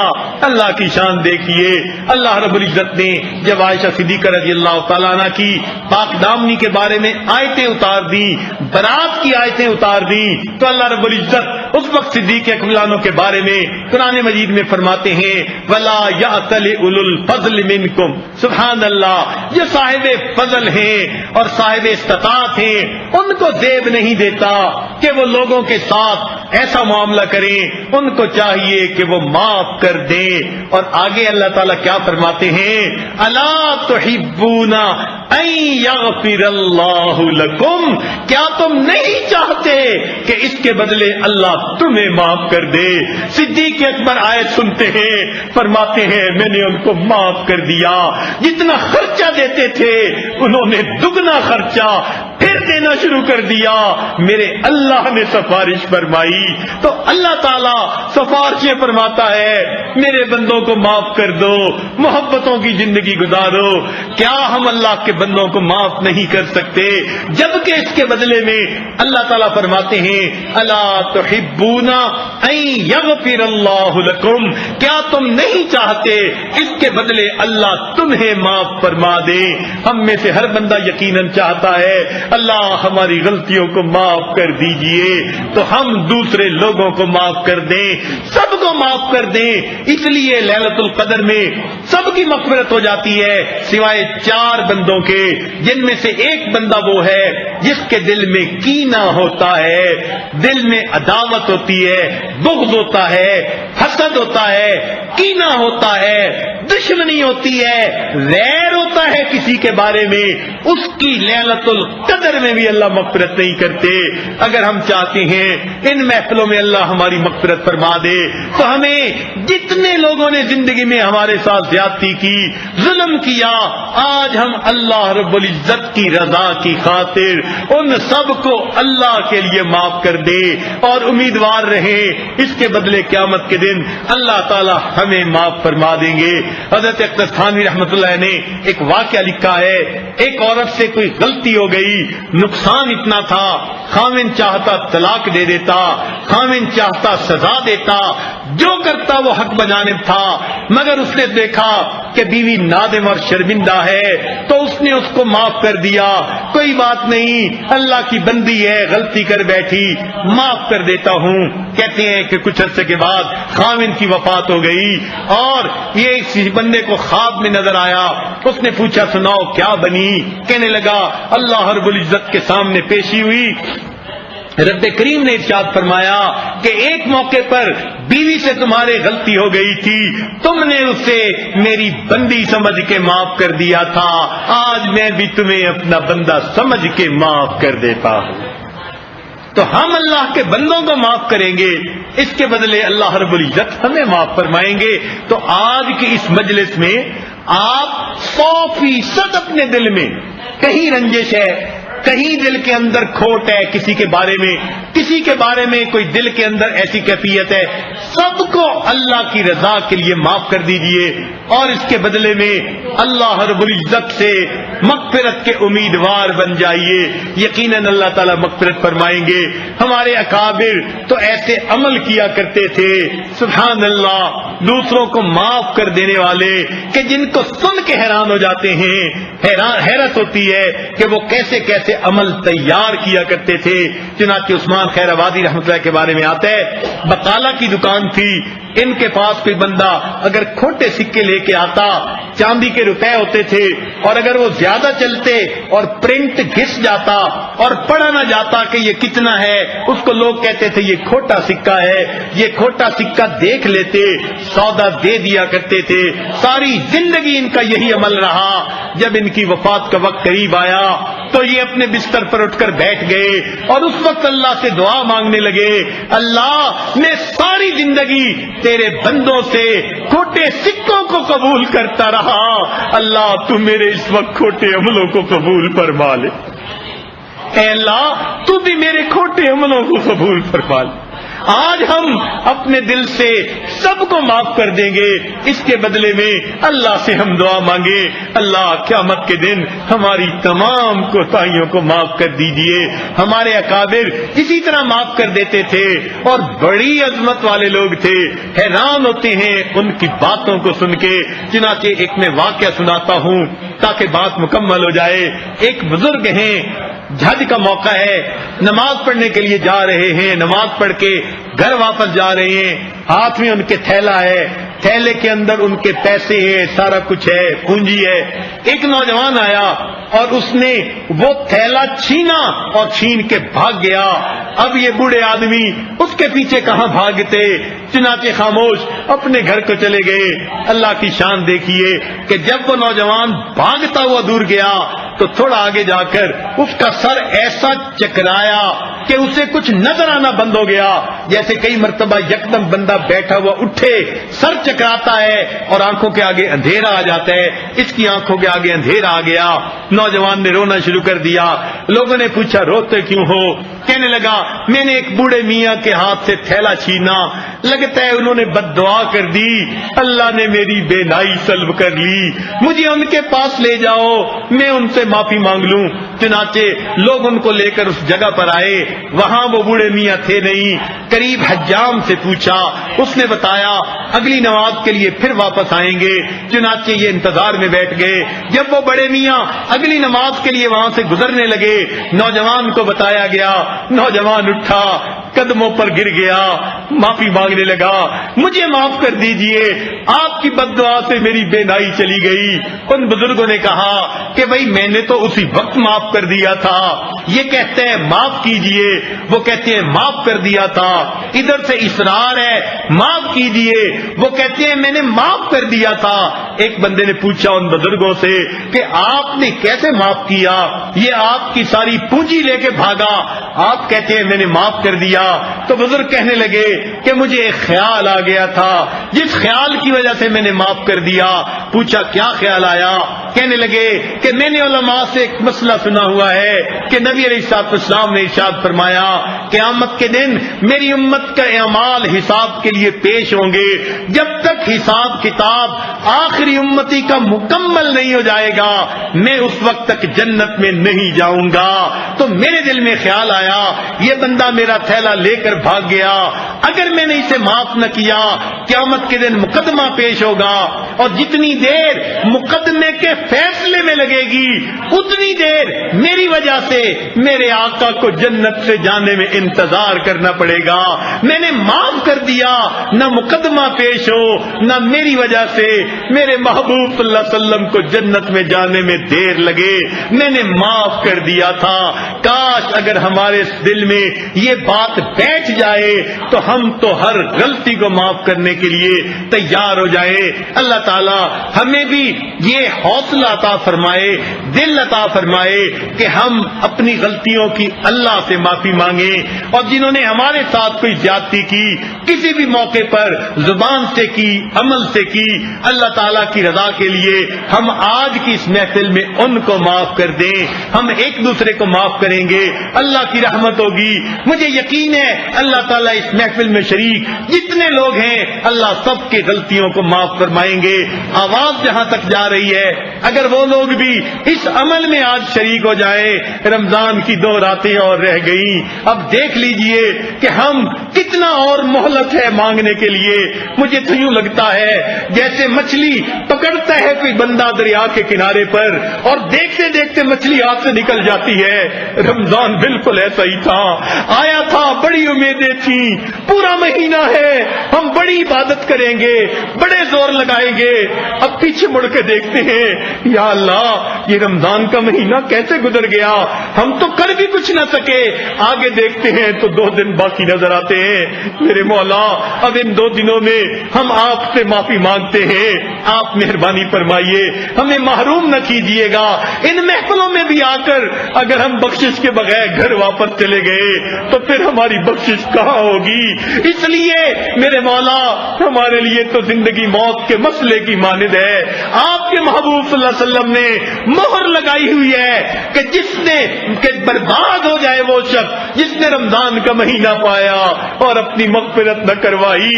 اللہ کی شان دیکھیے، اللہ رب العزت نے جب عائشہ صدیقہ رضی اللہ تعالیٰ عنہ کی پاک دامنی کے بارے میں آیتیں اتار دی، برات کی آیتیں اتار دی، تو اللہ رب العزت اس وقت صدیق گلانوں کے بارے میں قرآن مجید میں فرماتے ہیں وَلَا يَأْتَلِ أُولُو الْفَضْلِ مِنْكُمْ. سبحان اللہ، جو صاحب فضل ہیں اور صاحب استطاعت ہیں ان کو زیب نہیں دیتا کہ وہ لوگوں کے ساتھ ایسا معاملہ کریں، ان کو چاہیے کہ وہ معاف کر دیں. اور آگے اللہ تعالیٰ کیا فرماتے ہیں اَلَا تُحِبُّونَ أَن يَغْفِرَ اللَّهُ لَكُمْ. کیا تم نہیں چاہتے کہ اس کے بدلے اللہ تمہیں معاف کر دے؟ صدیق اکبر آیت سنتے ہیں، فرماتے ہیں میں نے ان کو معاف کر دیا. جتنا خرچہ دیتے تھے انہوں نے دگنا خرچہ پھر دینا شروع کر دیا. میرے اللہ نے سفارش فرمائی تو اللہ تعالیٰ سفارشیں فرماتا ہے میرے بندوں کو معاف کر دو، محبتوں کی زندگی گزارو. کیا ہم اللہ کے بندوں کو معاف نہیں کر سکتے؟ جبکہ اس کے بدلے میں اللہ تعالیٰ فرماتے ہیں الا تحبون ان یغفر اللہ لکم. کیا تم نہیں چاہتے اس کے بدلے اللہ تمہیں معاف فرما دے؟ ہم میں سے ہر بندہ یقیناً چاہتا ہے اللہ ہماری غلطیوں کو معاف کر دیجئے تو ہم دوسرے لوگوں کو معاف کر دیں، سب کو معاف کر دیں. اس لیے لیلۃ القدر میں سب کی مغفرت ہو جاتی ہے سوائے 4 بندوں کے، جن میں سے ایک بندہ وہ ہے جس کے دل میں کینہ ہوتا ہے، دل میں عداوت ہوتی ہے، بغض ہوتا ہے، حسد ہوتا ہے، کینہ ہوتا ہے، دشمنی ہوتی ہے، غیر ہوتا ہے کسی کے بارے میں. اس کی لیلۃ القدر میں بھی اللہ مغفرت نہیں کرتے. اگر ہم چاہتے ہیں ان محفلوں میں اللہ ہماری مغفرت فرما دے تو ہمیں جتنے لوگوں نے زندگی میں ہمارے ساتھ زیادتی کی، ظلم کیا، آج ہم اللہ رب العزت کی رضا کی خاطر ان سب کو اللہ کے لیے معاف کر دے اور امیدوار رہیں اس کے بدلے قیامت کے دن اللہ تعالی ہمیں معاف فرما دیں گے. حضرت اختر تھانوی رحمۃ اللہ نے ایک واقعہ لکھا ہے، ایک عورت سے کوئی غلطی ہو گئی، نقصان اتنا تھا، خاوند چاہتا طلاق دے دیتا، خاوند چاہتا سزا دیتا، جو کرتا وہ حق بجانب تھا، مگر اس نے دیکھا کہ بیوی نادم اور شرمندہ ہے تو اس نے اس کو معاف کر دیا. کوئی بات نہیں، اللہ کی بندی ہے، غلطی کر بیٹھی، معاف کر دیتا ہوں. کہتے ہیں کہ کچھ عرصے کے بعد خاوند کی وفات ہو گئی اور یہ کسی بندے کو خواب میں نظر آیا. اس نے پوچھا سناؤ کیا بنی؟ کہنے لگا اللہ رب العزت کے سامنے پیشی ہوئی. رب کریم نے ارشاد فرمایا کہ ایک موقع پر بیوی سے تمہارے غلطی ہو گئی تھی، تم نے اسے میری بندی سمجھ کے معاف کر دیا تھا، آج میں بھی تمہیں اپنا بندہ سمجھ کے معاف کر دیتا ہوں. تو ہم اللہ کے بندوں کو معاف کریں گے، اس کے بدلے اللہ رب العزت ہمیں معاف فرمائیں گے. تو آج کی اس مجلس میں آپ 100% اپنے دل میں کہیں رنجش ہے، کہیں دل کے اندر کھوٹ ہے کسی کے بارے میں، کسی کے بارے میں کوئی دل کے اندر ایسی کیفیت ہے، سب کو اللہ کی رضا کے لیے معاف کر دیجئے اور اس کے بدلے میں اللہ رب العزت سے مغفرت کے امیدوار بن جائیے. یقیناً اللہ تعالیٰ مغفرت فرمائیں گے. ہمارے اکابر تو ایسے عمل کیا کرتے تھے سبحان اللہ، دوسروں کو معاف کر دینے والے کہ جن کو سن کے حیران ہو جاتے ہیں، حیرت ہوتی ہے کہ وہ کیسے کیسے عمل تیار کیا کرتے تھے. چنانچہ عثمان خیر آبادی رحمۃ اللہ کے بارے میں آتا ہے، بقالہ کی دکان تھی، ان کے پاس کوئی بندہ اگر کھوٹے سکے لے کے آتا، چاندی کے روپے ہوتے تھے، اور اگر وہ زیادہ چلتے اور پرنٹ گھس جاتا اور پڑھا نہ جاتا کہ یہ کتنا ہے، اس کو لوگ کہتے تھے یہ کھوٹا سکہ ہے، یہ کھوٹا سکہ دیکھ لیتے، سودا دے دیا کرتے تھے. ساری زندگی ان کا یہی عمل رہا. جب ان کی وفات کا وقت قریب آیا تو یہ اپنے بستر پر اٹھ کر بیٹھ گئے اور اس وقت اللہ سے دعا مانگنے لگے، اللہ میں ساری زندگی تیرے بندوں سے کھوٹے سکوں کو قبول کرتا رہا، اللہ تو میرے اس وقت کھوٹے عملوں کو قبول فرما لے، اے اللہ تو بھی میرے کھوٹے عملوں کو قبول فرما لے۔ آج ہم اپنے دل سے سب کو معاف کر دیں گے، اس کے بدلے میں اللہ سے ہم دعا مانگے، اللہ قیامت کے دن ہماری تمام کوتاہیوں کو معاف کر دیجئے۔ ہمارے اکابر اسی طرح معاف کر دیتے تھے اور بڑی عظمت والے لوگ تھے، حیران ہوتے ہیں ان کی باتوں کو سن کے۔ چنانچہ ایک میں واقعہ سناتا ہوں تاکہ بات مکمل ہو جائے۔ ایک بزرگ ہیں، جھج کا موقع ہے، نماز پڑھنے کے لیے جا رہے ہیں، نماز پڑھ کے گھر واپس جا رہے ہیں، ہاتھ میں ان کے تھیلا ہے، تھیلے کے اندر ان کے پیسے ہیں، سارا کچھ ہے، پونجی ہے۔ ایک نوجوان آیا اور اس نے وہ تھیلا چھینا اور چھین کے بھاگ گیا۔ اب یہ بوڑھے آدمی اس کے پیچھے کہاں بھاگتے، چنانچہ خاموش اپنے گھر کو چلے گئے۔ اللہ کی شان دیکھیے کہ جب وہ نوجوان بھاگتا ہوا دور گیا تو تھوڑا آگے جا کر اس کا سر ایسا چکرایا کہ اسے کچھ نظر آنا بند ہو گیا، جیسے کئی مرتبہ یکدم بندہ بیٹھا ہوا اٹھے، سر چکراتا ہے اور آنکھوں کے آگے اندھیرا آ جاتا ہے، اس کی آنکھوں کے آگے اندھیرا آ گیا۔ نوجوان نے رونا شروع کر دیا۔ لوگوں نے پوچھا روتے کیوں ہو؟ کہنے لگا میں نے ایک بوڑھے میاں کے ہاتھ سے تھیلا چھینا، لگتا ہے انہوں نے بد دعا کر دی، اللہ نے میری بینائی سلب کر لی، مجھے ان کے پاس لے جاؤ، میں ان سے معافی مانگ لوں۔ چنانچہ لوگ ان کو لے کر اس جگہ پر آئے، وہاں وہ بوڑھے میاں تھے نہیں۔ قریب حجام سے پوچھا، اس نے بتایا اگلی نماز کے لیے پھر واپس آئیں گے۔ چنانچہ یہ انتظار میں بیٹھ گئے۔ جب وہ بڑے میاں اگلی نماز کے لیے وہاں سے گزرنے لگے، نوجوان کو بتایا گیا، نوجوان اٹھا، قدموں پر گر گیا، معافی مانگنے لگا، مجھے معاف کر دیجئے، آپ کی بد دعا سے میری بینائی چلی گئی۔ ان بزرگوں نے کہا کہ بھئی میں نے تو اسی وقت معاف کر دیا تھا، یہ کہتے ہیں معاف کیجئے، وہ کہتے ہیں معاف کر دیا تھا، ادھر سے اصرار ہے معاف کیجئے، وہ کہتے ہیں میں نے معاف کر دیا تھا۔ ایک بندے نے پوچھا ان بزرگوں سے کہ آپ نے کیسے معاف کیا؟ یہ آپ کی ساری پونجی لے کے بھاگا، آپ کہتے ہیں میں نے معاف کر دیا۔ تو بزرگ کہنے لگے کہ مجھے ایک خیال آ گیا تھا، جس خیال کی وجہ سے میں نے معاف کر دیا۔ پوچھا کیا خیال آیا؟ کہنے لگے کہ میں نے علماء سے ایک مسئلہ سنا ہوا ہے کہ نبی علیہ السلام نے ارشاد فرمایا قیامت کے دن میری امت کا اعمال حساب کے لیے پیش ہوں گے، جب تک حساب کتاب آخری امتی کا مکمل نہیں ہو جائے گا میں اس وقت تک جنت میں نہیں جاؤں گا۔ تو میرے دل میں خیال آیا یہ بندہ میرا تھیلا لے کر بھاگ گیا، اگر میں نے اسے معاف نہ کیا قیامت کے دن مقدمہ پیش ہوگا، اور جتنی دیر مقدمے کے فیصلے میں لگے گی اتنی دیر میری وجہ سے میرے آقا کو جنت سے جانے میں انتظار کرنا پڑے گا۔ میں نے معاف کر دیا، نہ مقدمہ پیش ہو نہ میری وجہ سے میرے محبوب صلی اللہ علیہ وسلم کو جنت میں جانے میں دیر لگے، میں نے معاف کر دیا تھا۔ کاش اگر ہمارے دل میں یہ بات بیٹھ جائے تو ہم تو ہر غلطی کو معاف کرنے کے لیے تیار ہو جائے۔ اللہ تعالی ہمیں بھی یہ حوصلہ عطا فرمائے، دل عطا فرمائے کہ ہم اپنی غلطیوں کی اللہ سے معافی مانگیں، اور جنہوں نے ہمارے ساتھ کوئی زیادتی کی کسی بھی موقع پر زبان سے کی عمل سے کی، اللہ تعالیٰ کی رضا کے لیے ہم آج کی اس محفل میں ان کو معاف کر دیں، ہم ایک دوسرے کو معاف کریں گے، اللہ کی رحمت ہوگی۔ مجھے یقین ہے اللہ تعالیٰ اس محفل میں شریک جتنے لوگ ہیں اللہ سب کی غلطیوں کو معاف فرمائیں گے۔ آواز جہاں تک جا رہی ہے اگر وہ لوگ بھی اس عمل میں آج شریک ہو جائیں، رمضان کی 2 راتیں اور رہ گئیں، اب دیکھ لیجئے کہ ہم کتنا اور مہلت ہے مانگنے کے لیے۔ مجھے تو یوں لگتا ہے جیسے مچھلی پکڑتا ہے کوئی بندہ دریا کے کنارے پر اور دیکھتے دیکھتے مچھلی ہاتھ سے نکل جاتی ہے، رمضان بالکل ایسا ہی تھا، آیا تھا، بڑی امیدیں تھیں، پورا مہینہ ہے، ہم بڑی عبادت کریں گے، بڑے زور لگائیں گے، اب پیچھے مڑ کے دیکھتے ہیں یا اللہ یہ رمضان کا مہینہ کیسے گزر گیا، ہم تو کر بھی کچھ نہ سکے، آگے دیکھتے ہیں تو 2 دن باقی نظر آتے ہیں۔ میرے مولا اب ان 2 دنوں میں ہم آپ سے معافی مانگتے ہیں، آپ مہربانی فرمائیے، ہمیں محروم نہ کیجیے گا۔ ان محفلوں میں بھی آ کر اگر ہم بخشش کے بغیر گھر واپس چلے گئے تو پھر ہماری بخشش کہاں ہوگی؟ اس لیے میرے مولا ہمارے لیے تو زندگی موت کے مسئلے کی مانند ہے۔ آپ کے محبوب صلی اللہ علیہ وسلم نے مہر لگائی ہوئی ہے کہ جس نے کہ برباد ہو جائے وہ شخص جس نے رمضان کا مہینہ پایا اور اپنی مغفرت نہ کروائی۔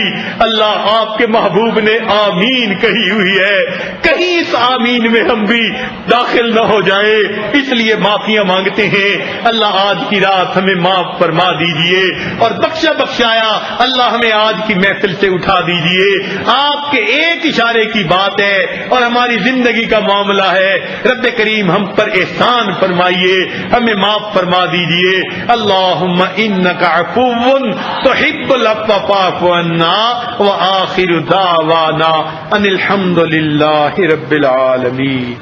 اللہ آپ کے محبوب نے آمین کہی ہوئی ہے، کہیں اس آمین میں ہم بھی داخل نہ ہو جائے، اس لیے معافیاں مانگتے ہیں۔ اللہ آج کی رات ہمیں معاف فرما دیجئے اور بخشایا اللہ ہمیں آج کی محفل سے اٹھا دیجئے۔ آپ کے ایک اشارے کی بات ہے اور ہماری زندگی کا معاملہ ہے۔ رب کریم ہم پر احسان فرمائیے، ہمیں معاف فرما دیجئے۔ اللہم انک عفو تحب العفو فاعف عنا وآخر دعوانا ان الحمد للہ رب العالمین۔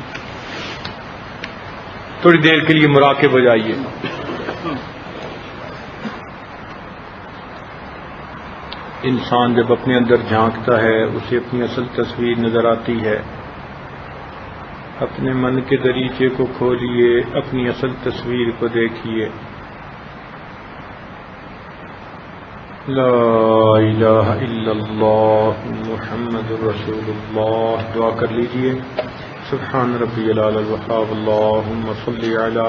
تھوڑی دیر کے لیے مراقب ہو جائیے۔ انسان جب اپنے اندر جھانکتا ہے اسے اپنی اصل تصویر نظر آتی ہے۔ اپنے من کے دریچے کو کھولیے، اپنی اصل تصویر کو دیکھیے۔ لا الہ الا اللہ محمد رسول اللہ۔ دعا کر لیجئے۔ سبحان ربی العلی الوہاب، اللہم صلی علی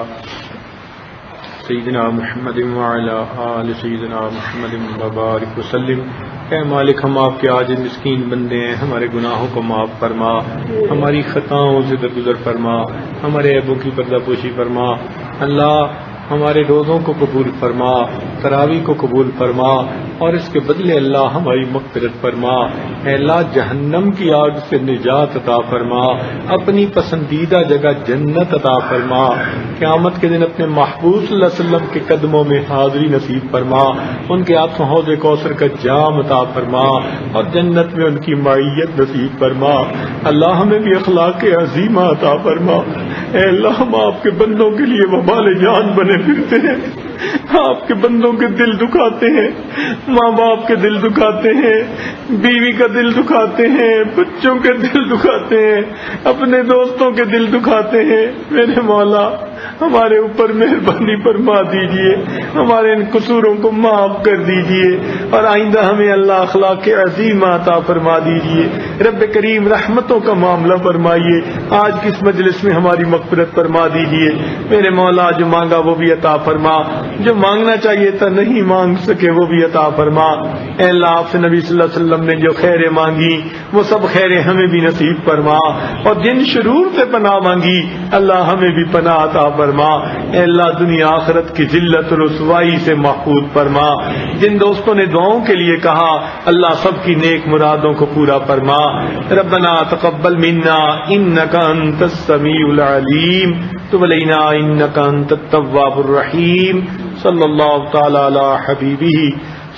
سیدنا محمد وعلی آل سیدنا محمد وبارک وسلم۔ اے مالک ہم آپ کے عاجز مسکین بندے ہیں، ہمارے گناہوں کو معاف فرما، ہماری خطاؤں سے درگزر فرما، ہمارے عیبوں کی پردہ پوشی فرما۔ اللہ ہمارے روزوں کو قبول فرما، تراویح کو قبول فرما اور اس کے بدلے اللہ ہماری مغفرت فرما۔ اے اللہ جہنم کی آگ سے نجات عطا فرما، اپنی پسندیدہ جگہ جنت عطا فرما۔ قیامت کے دن اپنے محبوب صلی اللہ علیہ وسلم کے قدموں میں حاضری نصیب فرما، ان کے ہاتھوں حوض کوثر کا جام عطا فرما اور جنت میں ان کی معیت نصیب فرما۔ اللہ ہمیں بھی اخلاق عظیمہ عطا فرما۔ اے اللہ ہم آپ کے بندوں کے لیے وبال جان بنے پھرتے ہیں، آپ کے بندوں کے دل دکھاتے ہیں، ماں باپ کے دل دکھاتے ہیں، بیوی کا دل دکھاتے ہیں، بچوں کے دل دکھاتے ہیں، اپنے دوستوں کے دل دکھاتے ہیں۔ میرے مولا ہمارے اوپر مہربانی فرما دیجئے، ہمارے ان قصوروں کو معاف کر دیجئے اور آئندہ ہمیں اللہ اخلاق عظیم عطا فرما دیجئے۔ رب کریم رحمتوں کا معاملہ فرمائیے، آج کس مجلس میں ہماری مغفرت فرما دیجئے۔ میرے مولا جو مانگا وہ بھی عطا فرما، جو مانگنا چاہیے تھا نہیں مانگ سکے وہ بھی عطا فرما۔ اے اللہ آپ سے نبی صلی اللہ علیہ وسلم نے جو خیریں مانگی وہ سب خیریں ہمیں بھی نصیب فرما، اور جن شرور سے پناہ مانگی اللہ ہمیں بھی پناہ عطا فرما۔ اے اللہ دنیا آخرت کی ذلت و رسوائی سے محفوظ فرما۔ جن دوستوں نے دعاؤں کے لیے کہا اللہ سب کی نیک مرادوں کو پورا فرما۔ ربنا تقبل منا انک انت السمیع العلیم تب علینا انک انت التواب الرحیم۔ صلی اللہ تعالی علی حبیبہ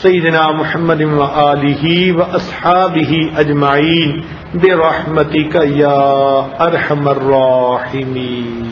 سیدنا محمد وآلہ واصحابہ اجمعین برحمتک یا ارحم الراحمین۔